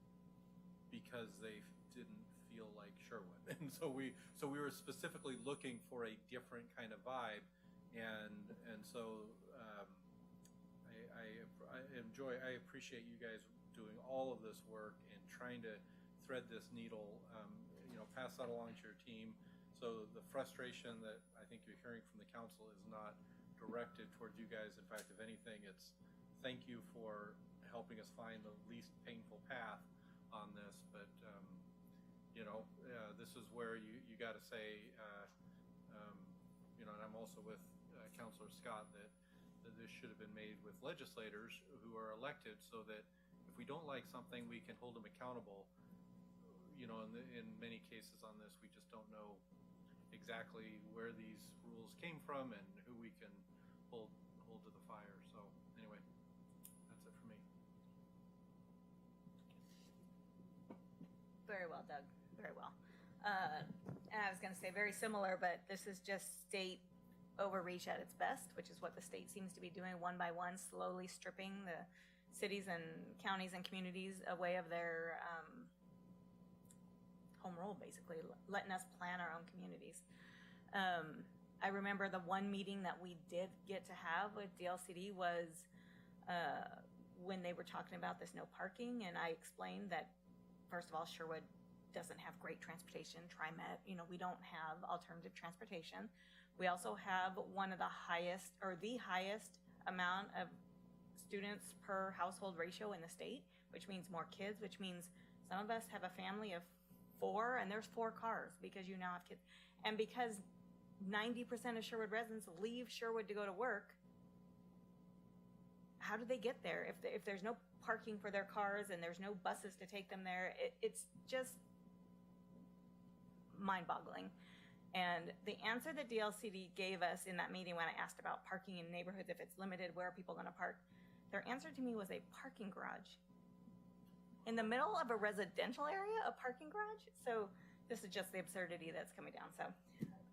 because they didn't feel like Sherwood. And so we were specifically looking for a different kind of vibe, and so I appreciate you guys doing all of this work and trying to thread this needle, pass that along to your team. So the frustration that I think you're hearing from the council is not directed towards you guys. In fact, if anything, it's thank you for helping us find the least painful path on this. But this is where you got to say, and I'm also with Councilor Scott that this should have been made with legislators who are elected, so that if we don't like something, we can hold them accountable. In many cases on this, we just don't know exactly where these rules came from and who we can hold to the fire. So anyway, that's it for me. Very well, Doug. Very well. And I was going to say very similar, but this is just state overreach at its best, which is what the state seems to be doing one by one, slowly stripping the cities and counties and communities away of their home rule, basically, letting us plan our own communities. I remember the one meeting that we did get to have with DLCD was when they were talking about this no parking, and I explained that, first of all, Sherwood doesn't have great transportation. TriMet, we don't have alternative transportation. We also have one of the highest, or the highest amount of students per household ratio in the state, which means more kids, which means some of us have a family of 4, and there's 4 cars because you now have kids. And because 90% of Sherwood residents leave Sherwood to go to work, how do they get there if there's no parking for their cars and there's no buses to take them there? It's just mind-boggling. And the answer that DLCD gave us in that meeting when I asked about parking in neighborhoods, if it's limited, where are people going to park? Their answer to me was a parking garage. In the middle of a residential area, a parking garage? So this is just the absurdity that's coming down. So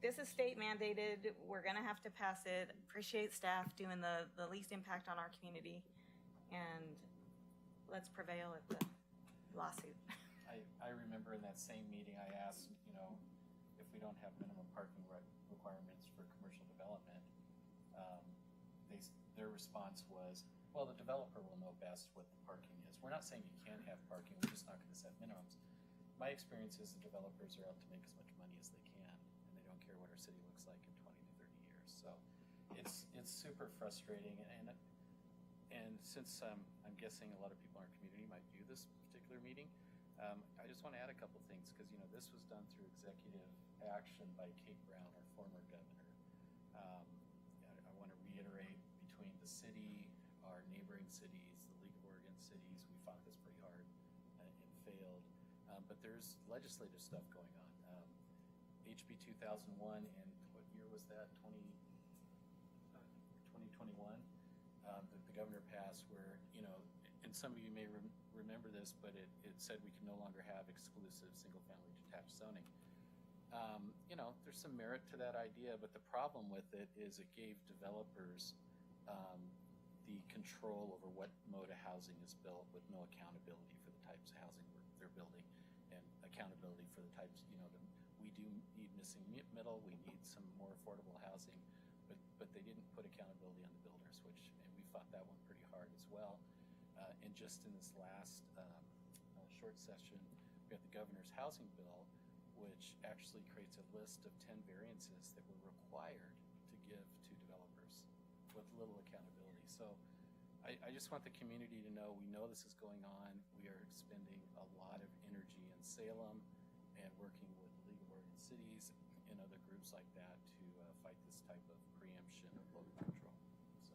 this is state mandated. We're going to have to pass it. Appreciate staff doing the least impact on our community. And let's prevail at the lawsuit. I remember in that same meeting, I asked, if we don't have minimum parking requirements for commercial development, their response was, well, the developer will know best what the parking is. We're not saying you can't have parking, we're just not going to set minimums. My experience is the developers are out to make as much money as they can, and they don't care what our city looks like in 20 to 30 years. So it's super frustrating, and since I'm guessing a lot of people in our community might view this particular meeting, I just want to add a couple things because this was done through executive action by Kate Brown, our former governor. I want to reiterate, between the city, our neighboring cities, the League of Oregon cities, we fought this pretty hard and failed. But there's legislative stuff going on. HB 2001, and what year was that? 2021. The governor passed where, and some of you may remember this, but it said we can no longer have exclusive single-family detached zoning. There's some merit to that idea, but the problem with it is it gave developers the control over what mode of housing is built with no accountability for the types of housing they're building and accountability for the types, we do need missing middle, we need some more affordable housing, but they didn't put accountability on the builders, and we fought that one pretty hard as well. And just in this last short session, we got the governor's housing bill, which actually creates a list of 10 variances that we're required to give to developers with little accountability. So I just want the community to know, we know this is going on. We are expending a lot of energy in Salem and working with the League of Oregon Cities and other groups like that to fight this type of preemption of local control. So,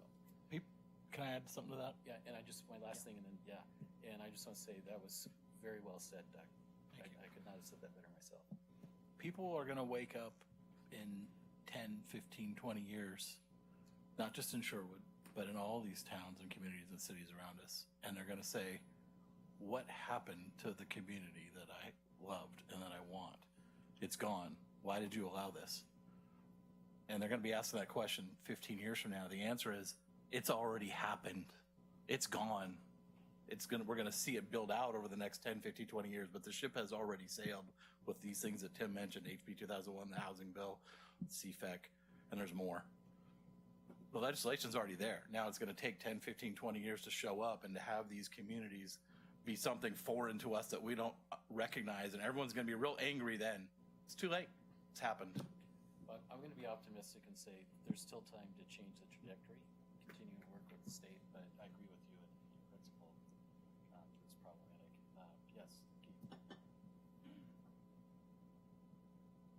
Can I add something to that? yeah, and my last thing, and then, and I just want to say that was very well said, Doug. I could not have said that better myself. People are going to wake up in 10, 15, 20 years, not just in Sherwood, but in all these towns and communities and cities around us. And they're going to say, what happened to the community that I loved and that I want? It's gone. Why did you allow this? And they're going to be asking that question 15 years from now. The answer is, it's already happened. It's gone. We're going to see it build out over the next 10, 15, 20 years, but the ship has already sailed with these things that Tim mentioned, HB 2001, the housing bill, CFEC, and there's more. The legislation's already there. Now it's going to take 10, 15, 20 years to show up and to have these communities be something foreign to us that we don't recognize, and everyone's going to be real angry then. It's too late. It's happened. But I'm going to be optimistic and say there's still time to change the trajectory, continue to work with the state, but I agree with you in principle. It's problematic. Yes, Keith.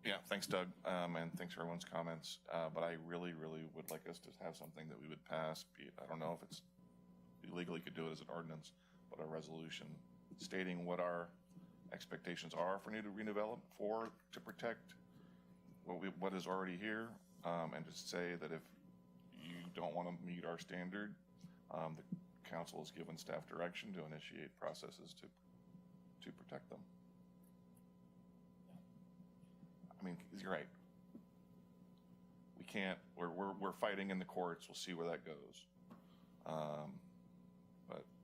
Yeah, thanks, Doug, and thanks for everyone's comments. But I really, really would like us to have something that we would pass. I don't know if we legally could do it as an ordinance, but a resolution stating what our expectations are for new redevelopment to protect what is already here, and just say that if you don't want to meet our standard, the council is given staff direction to initiate processes to protect them. I mean, you're right. We can't. We're fighting in the courts. We'll see where that goes.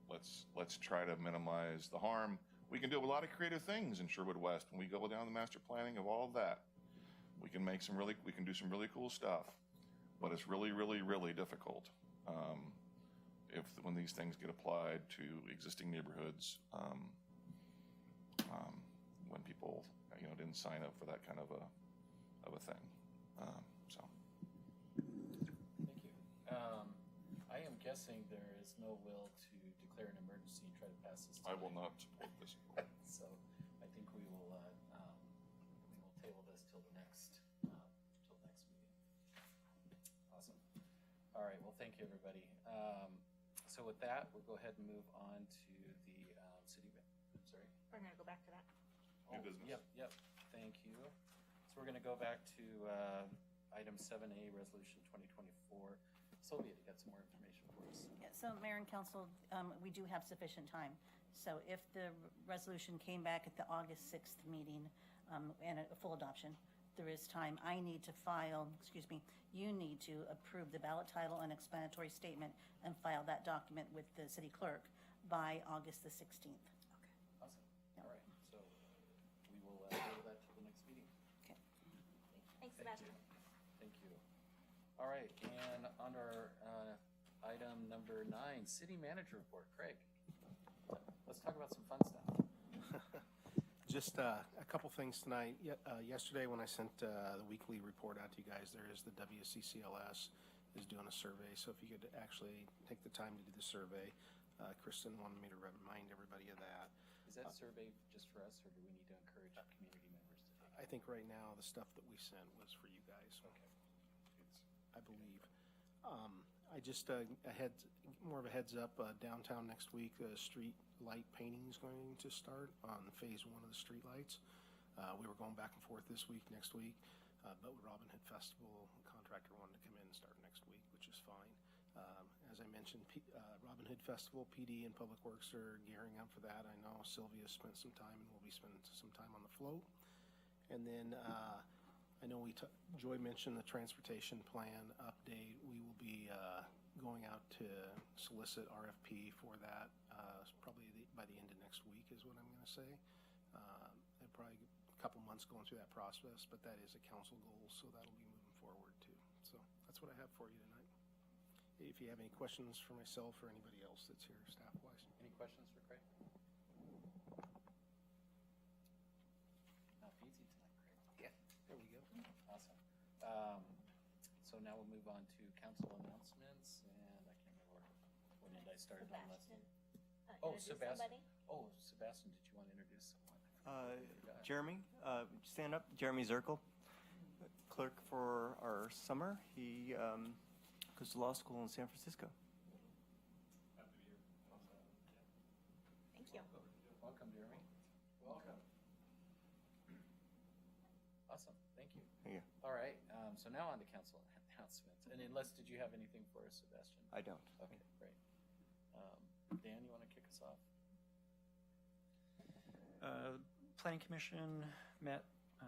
But let's try to minimize the harm. We can do a lot of creative things in Sherwood West when we go down the master planning of all of that. We can do some really cool stuff, but it's really, really, really difficult when these things get applied to existing neighborhoods. When people didn't sign up for that kind of a thing. So. Thank you. I am guessing there is no will to declare an emergency and try to pass this. I will not support this. So I think we will table this till the next meeting. Awesome. All right. Well, thank you, everybody. So with that, we'll go ahead and move on to the city. I'm sorry. We're going to go back to that. New business. Yep. Thank you. So we're going to go back to item 7A, resolution 2024. Sylvia, you got some more information for us? Yeah, so Mayor and Council, we do have sufficient time. So if the resolution came back at the August 6th meeting and a full adoption, there is time. You need to approve the ballot title and explanatory statement and file that document with the city clerk by August the 16th. Awesome. All right. So we will go to that till the next meeting. Okay. Thanks, Sebastian. Thank you. All right. And under item number 9, city manager report. Craig, let's talk about some fun stuff. Just a couple things tonight. Yesterday when I sent the weekly report out to you guys, there is the WCCLS is doing a survey. So if you could actually take the time to do the survey, Kristen wanted me to remind everybody of that. Is that survey just for us, or do we need to encourage community members to take it? I think right now the stuff that we sent was for you guys. Okay. I believe. I just more of a heads up. Downtown next week, street light painting is going to start on phase 1 of the street lights. We were going back and forth this week, next week, but with Robin Hood Festival, the contractor wanted to come in and start next week, which is fine. As I mentioned, Robin Hood Festival, PD and Public Works are gearing up for that. I know Sylvia spent some time and will be spending some time on the float. And then I know Joy mentioned the transportation plan update. We will be going out to solicit RFP for that probably by the end of next week is what I'm going to say. Probably a couple months going through that process, but that is a council goal, so that'll be moving forward too. So that's what I have for you tonight. If you have any questions for myself or anybody else that's here staff-wise. Any questions for Craig? Not easy tonight, Craig. Yeah, there we go. Awesome. So now we'll move on to council announcements, and I can't remember when did I start on last name. Oh, Sebastian. Oh, Sebastian, did you want to introduce someone? Jeremy, stand up. Jeremy Zirkle, clerk for our summer. He goes to law school in San Francisco. Thank you. Welcome, Jeremy. Welcome. Awesome. Thank you. Yeah. All right. So now on to council announcements. And unless, did you have anything for us, Sebastian? I don't. Okay, great. Dan, you want to kick us off? Planning Commission met a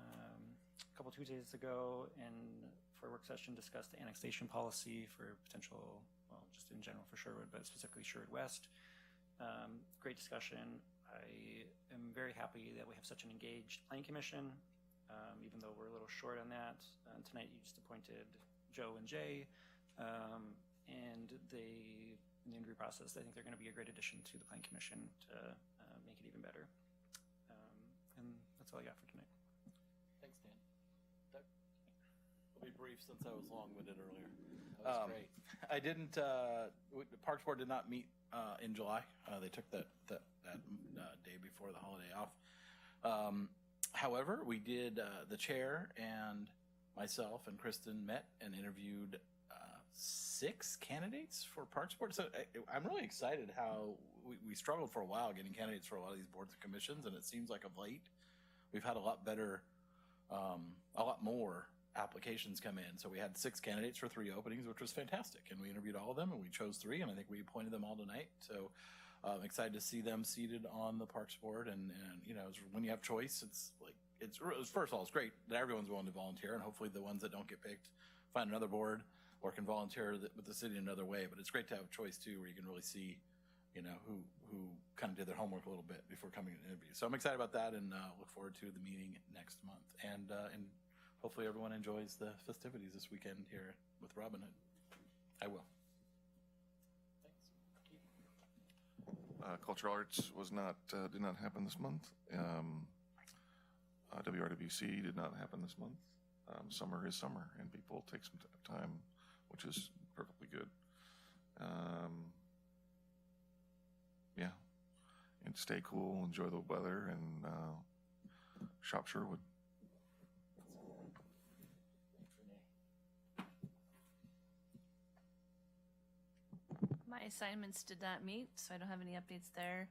couple Tuesdays ago and for a work session discussed the annexation policy for potential, well, just in general for Sherwood, but specifically Sherwood West. Great discussion. I am very happy that we have such an engaged Planning Commission, even though we're a little short on that. Tonight you just appointed Joe and Jay, and in the interview process, I think they're going to be a great addition to the Planning Commission to make it even better. And that's all I got for tonight. Thanks, Dan. Doug? I'll be brief since I was long-winded earlier. That was great. I didn't. Parks Board did not meet in July. They took that day before the holiday off. However, we did. The chair and myself and Kristen met and interviewed 6 candidates for Parks Board. So I'm really excited how we struggled for a while getting candidates for a lot of these boards and commissions, and it seems like of late we've had a lot more applications come in. So we had 6 candidates for 3 openings, which was fantastic, and we interviewed all of them, and we chose 3, and I think we appointed them all tonight. So I'm excited to see them seated on the Parks Board, and you know, when you have choice, it's first of all, it's great that everyone's willing to volunteer, and hopefully the ones that don't get picked find another board or can volunteer with the city in another way. But it's great to have choice too, where you can really see, you know, who kind of did their homework a little bit before coming to an interview. So I'm excited about that, and look forward to the meeting next month. And hopefully everyone enjoys the festivities this weekend here with Robin Hood. I will. Thanks. Cultural Arts did not happen this month. WRWC did not happen this month. Summer is summer, and people take some time, which is perfectly good. Yeah, and stay cool, enjoy the weather, and shop Sherwood. My assignments did not meet, so I don't have any updates there.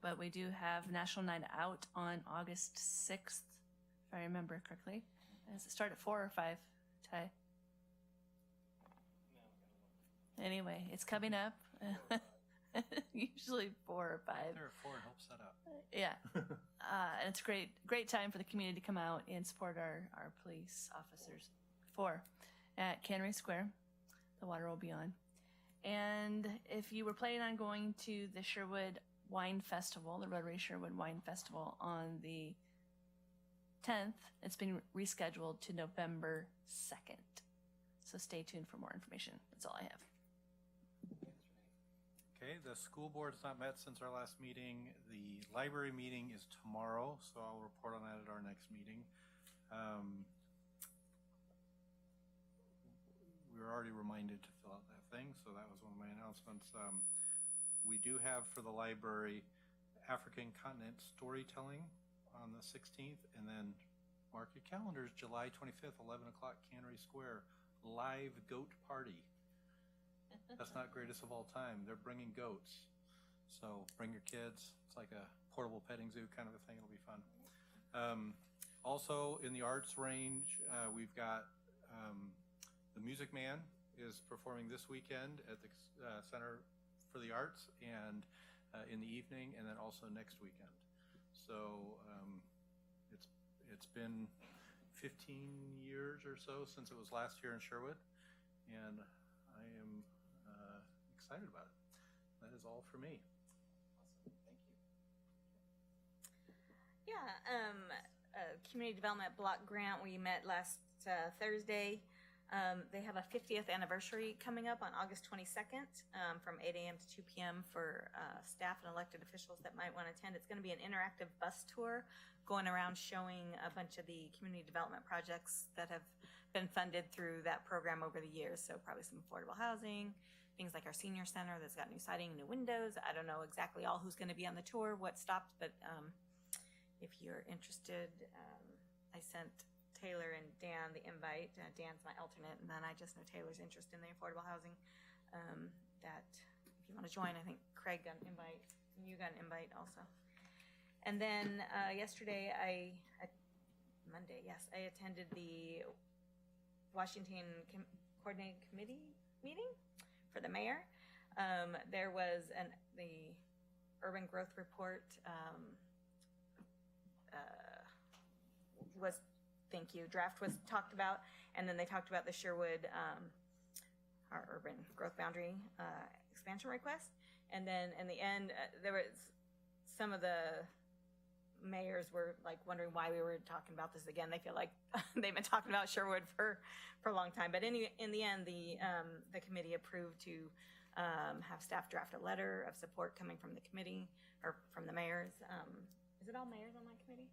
But we do have National Night Out on August 6th, if I remember correctly. Does it start at 4 or 5, Ty? Anyway, it's coming up. Usually 4 or 5. There are 4 and help set up. Yeah. And it's a great time for the community to come out and support our police officers. 4 at Cannery Square. The water will be on. And if you were planning on going to the Sherwood Wine Festival, the Rotary Sherwood Wine Festival on the 10th, it's been rescheduled to November 2nd. So stay tuned for more information. That's all I have. Okay, the school board's not met since our last meeting. The library meeting is tomorrow, so I'll report on that at our next meeting. We're already reminded to fill out that thing, so that was one of my announcements. We do have for the library African continent storytelling on the 16th, and then mark your calendars, July 25th, 11 o'clock, Cannery Square, live goat party. That's not greatest of all time. They're bringing goats, so bring your kids. It's like a portable petting zoo kind of a thing. It'll be fun. Also in the arts range, we've got the Music Man is performing this weekend at the Center for the Arts, and in the evening, and then also next weekend. So it's been 15 years or so since it was last year in Sherwood, and I am excited about it. That is all for me. Awesome. Thank you. Yeah, Community Development Block Grant, we met last Thursday. They have a 50th anniversary coming up on August 22nd from 8 a.m. to 2 p.m. for staff and elected officials that might want to attend. It's going to be an interactive bus tour going around showing a bunch of the community development projects that have been funded through that program over the years. So probably some affordable housing, things like our senior center that's got new siding, new windows. I don't know exactly all who's going to be on the tour, what stopped, but if you're interested, I sent Taylor and Dan the invite. Dan's my alternate, and then I just know Taylor's interest in the affordable housing. That if you want to join, I think Craig got an invite, and you got an invite also. And then yesterday, Monday, yes, I attended the Washington Coordinating Committee meeting for the mayor. There was the urban growth report draft was talked about, and then they talked about the Sherwood, our urban growth boundary expansion request. And then in the end, there was some of the mayors were like wondering why we were talking about this again. They feel like they've been talking about Sherwood for a long time. But in the end, the committee approved to have staff draft a letter of support coming from the committee or from the mayors. Is it all mayors on that committee?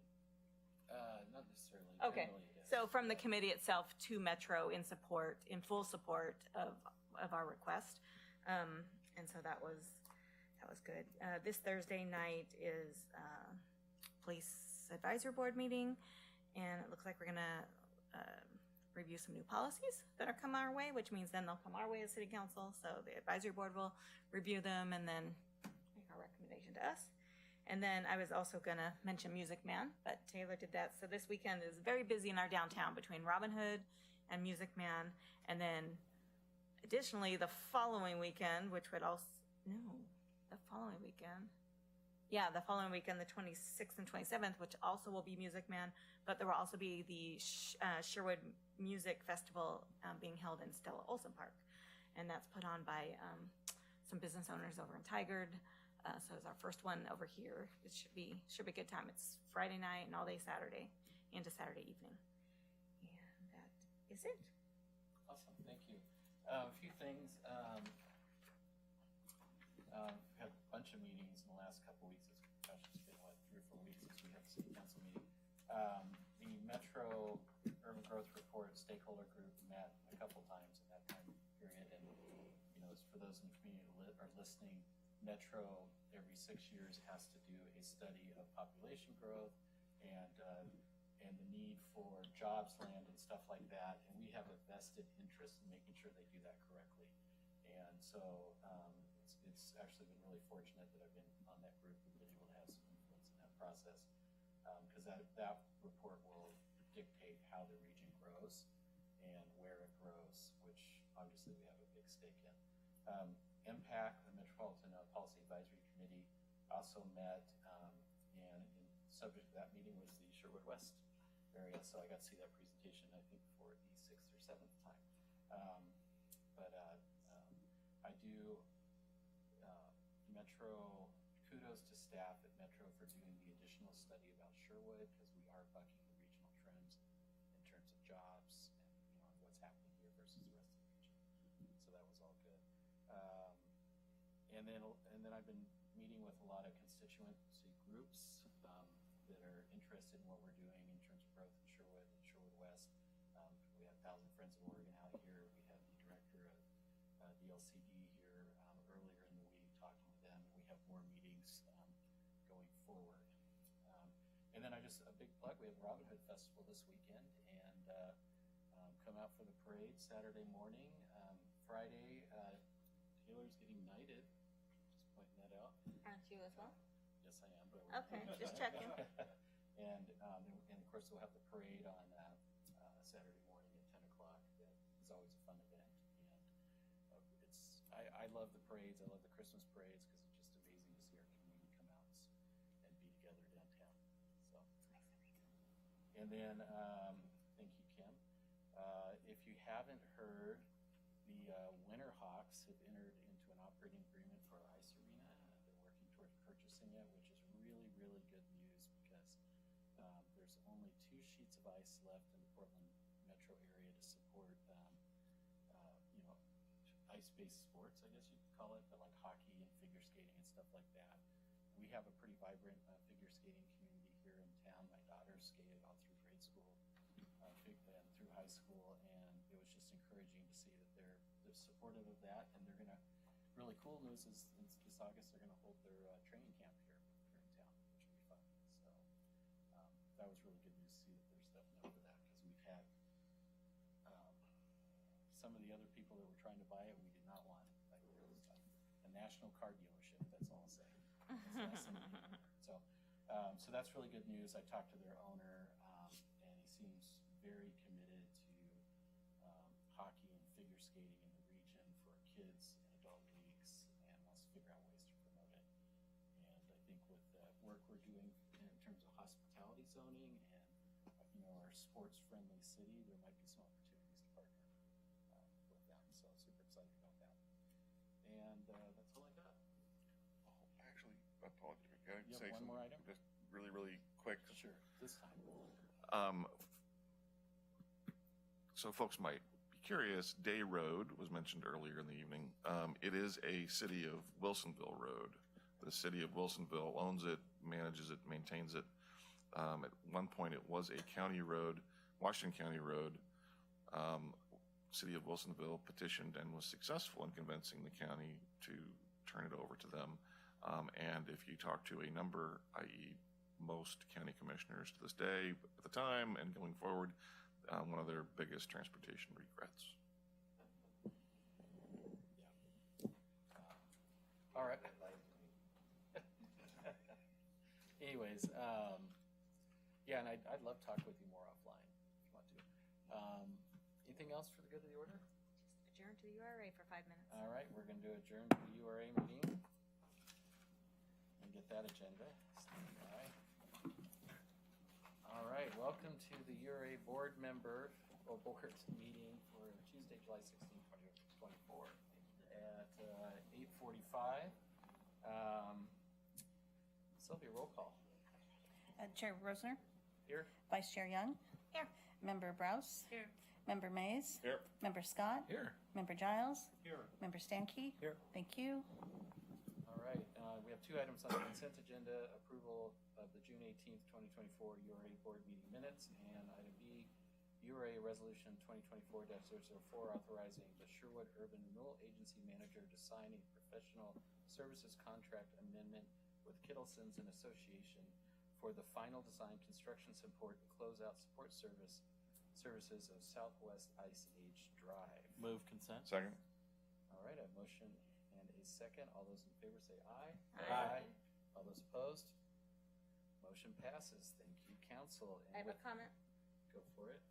Not necessarily. Okay, Generally it is. so from the committee itself to Metro in full support of our request, and so that was good. This Thursday night is police advisory board meeting, and it looks like we're gonna review some new policies that are coming our way, which means then they'll come our way as city council. So the advisory board will review them and then make our recommendation to us. And then I was also going to mention Music Man, but Taylor did that. So this weekend is very busy in our downtown between Robin Hood and Music Man. And then additionally, the following weekend, which would also, the following weekend, the 26th and 27th, which also will be Music Man, but there will also be the Sherwood Music Festival being held in Stella Olson Park. And that's put on by some business owners over in Tigard. So it's our first one over here. It should be a good time. It's Friday night and all day Saturday into Saturday evening. And that is it. Awesome, thank you. A few things. We've had a bunch of meetings in the last couple of weeks. It's been 3 or 4 weeks since we had the city council meeting. The Metro Urban Growth Report stakeholder group met a couple times in that time period, and for those in the community that are listening, Metro every 6 years has to do a study of population growth and the need for jobs, land, and stuff like that. And we have a vested interest in making sure they do that correctly. And so it's actually been really fortunate that I've been on that group and been able to have some influence in that process, because that report will dictate how the region grows and where it grows, which obviously we have a big stake in. MPAC, the Metropolitan Policy Advisory Committee, also met, and the subject of that meeting was the Sherwood West area, so I got to see that presentation, I think, for the 6th or 7th time. I do, Metro, kudos to staff at Metro for doing the additional study about Sherwood, because we are bucking the regional trends in terms of jobs and what's happening here versus the rest of the region. So that was all good. And then I've been meeting with a lot of constituency groups that are interested in what we're doing in terms of growth in Sherwood and Sherwood West. We have 1,000 Friends of Oregon out here. We have the director of VLCD here earlier in the week, talking to them. We have more meetings going forward. And then a big plug, we have Robin Hood Festival this weekend, and come out for the parade Saturday morning. Friday, Taylor's getting knighted, just pointing that out. Aren't you as well? Yes, I am. But Okay, just checking. and of course, we'll have the parade on Saturday morning at 10 o'clock. That is always a fun event. And I love the parades. I love the Christmas parades because it's just amazing to see our community come out and be together downtown. So, and then, thank you, Kim. If you haven't heard, the Winterhawks have entered into an operating agreement for our ice arena. They're working towards purchasing it, which is really, really good news because there's only 2 sheets of ice left in the Portland metro area to support, ice-based sports, I guess you could call it, but like hockey and figure skating and stuff like that. We have a pretty vibrant figure skating community here in town. My daughter skated all through grade school and through high school, and it was just encouraging to see that they're supportive of that. And they're gonna, really cool news is this August they're gonna hold their training camp here in town, which will be fun. So that was really good news to see that they're stepping up for that, because we've had some of the other people that were trying to buy it, we did not want it. Like, it was like a national car dealership, that's all I'll say. That's so that's really good news. I talked to their owner, and he seems very committed to hockey and figure skating in the region for kids and adult leagues, and wants to figure out ways to promote it. And I think with the work we're doing in terms of hospitality zoning and our sports-friendly city, there might be some opportunities to partner with them. So super excited about that. And that's all I got. Oh, actually, I apologize. Can I You say have one something? more item? Just really, really quick. Sure, this time. So folks might be curious, Day Road was mentioned earlier in the evening. It is a City of Wilsonville road. The City of Wilsonville owns it, manages it, maintains it. At one point, it was a county road, Washington County road. City of Wilsonville petitioned and was successful in convincing the county to turn it over to them. And if you talk to a number, i.e. most county commissioners to this day, at the time and going forward, one of their biggest transportation regrets. All right. Anyways, yeah, and I'd love to talk with you more offline if you want to. Anything else for the good of the order? Just adjourn to the URA for 5 minutes. All right, we're going to adjourn to the URA meeting and get that agenda. Stand by. All right, welcome to the URA board meeting for Tuesday, July 16, 2024 at 8:45. Sylvia, roll call. Chair Rosner, Here. Vice Chair Young, Here. Member Browse, Here. Member Mays, Here. Member Scott, Here. Member Giles, Here. Member Stankey. Here. Thank you. All right, we have 2 items on the consent agenda: approval of the June 18th, 2024 URA board meeting minutes, and item B, URA resolution 2024-004 authorizing the Sherwood Urban Renewal Agency manager to sign a professional services contract amendment with Kittlesons and Association for the final design, construction support, and closeout support services of Southwest Ice Age Drive. Move consent. Second. All right, a motion and a second. All those in favor say aye. Aye. All those opposed? Motion passes. Thank you, council. I have a comment. Go for it.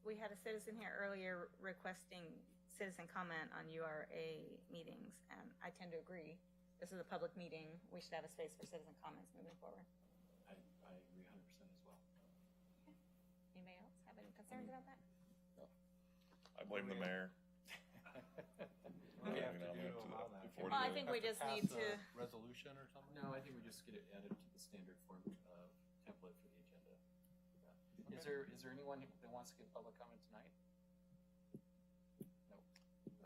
We had a citizen here earlier requesting citizen comment on URA meetings, and I tend to agree. This is a public meeting. We should have a space for citizen comments moving forward. I agree 100% as well. Anybody else have any concerns about that? I blame the mayor. What do we have to You know, do to allow that? before Well, I the- think we just need to. Resolution or something? No, I think we just get it added to the standard form template for the agenda. Yeah. Is there anyone that wants to give public comment tonight? Nope.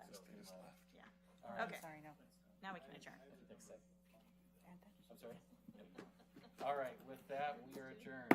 So, They just left. Yeah. all right. Okay. Sorry, no. Now we can adjourn. Next second. I'm sorry? Yep. All right, with that, we are adjourned.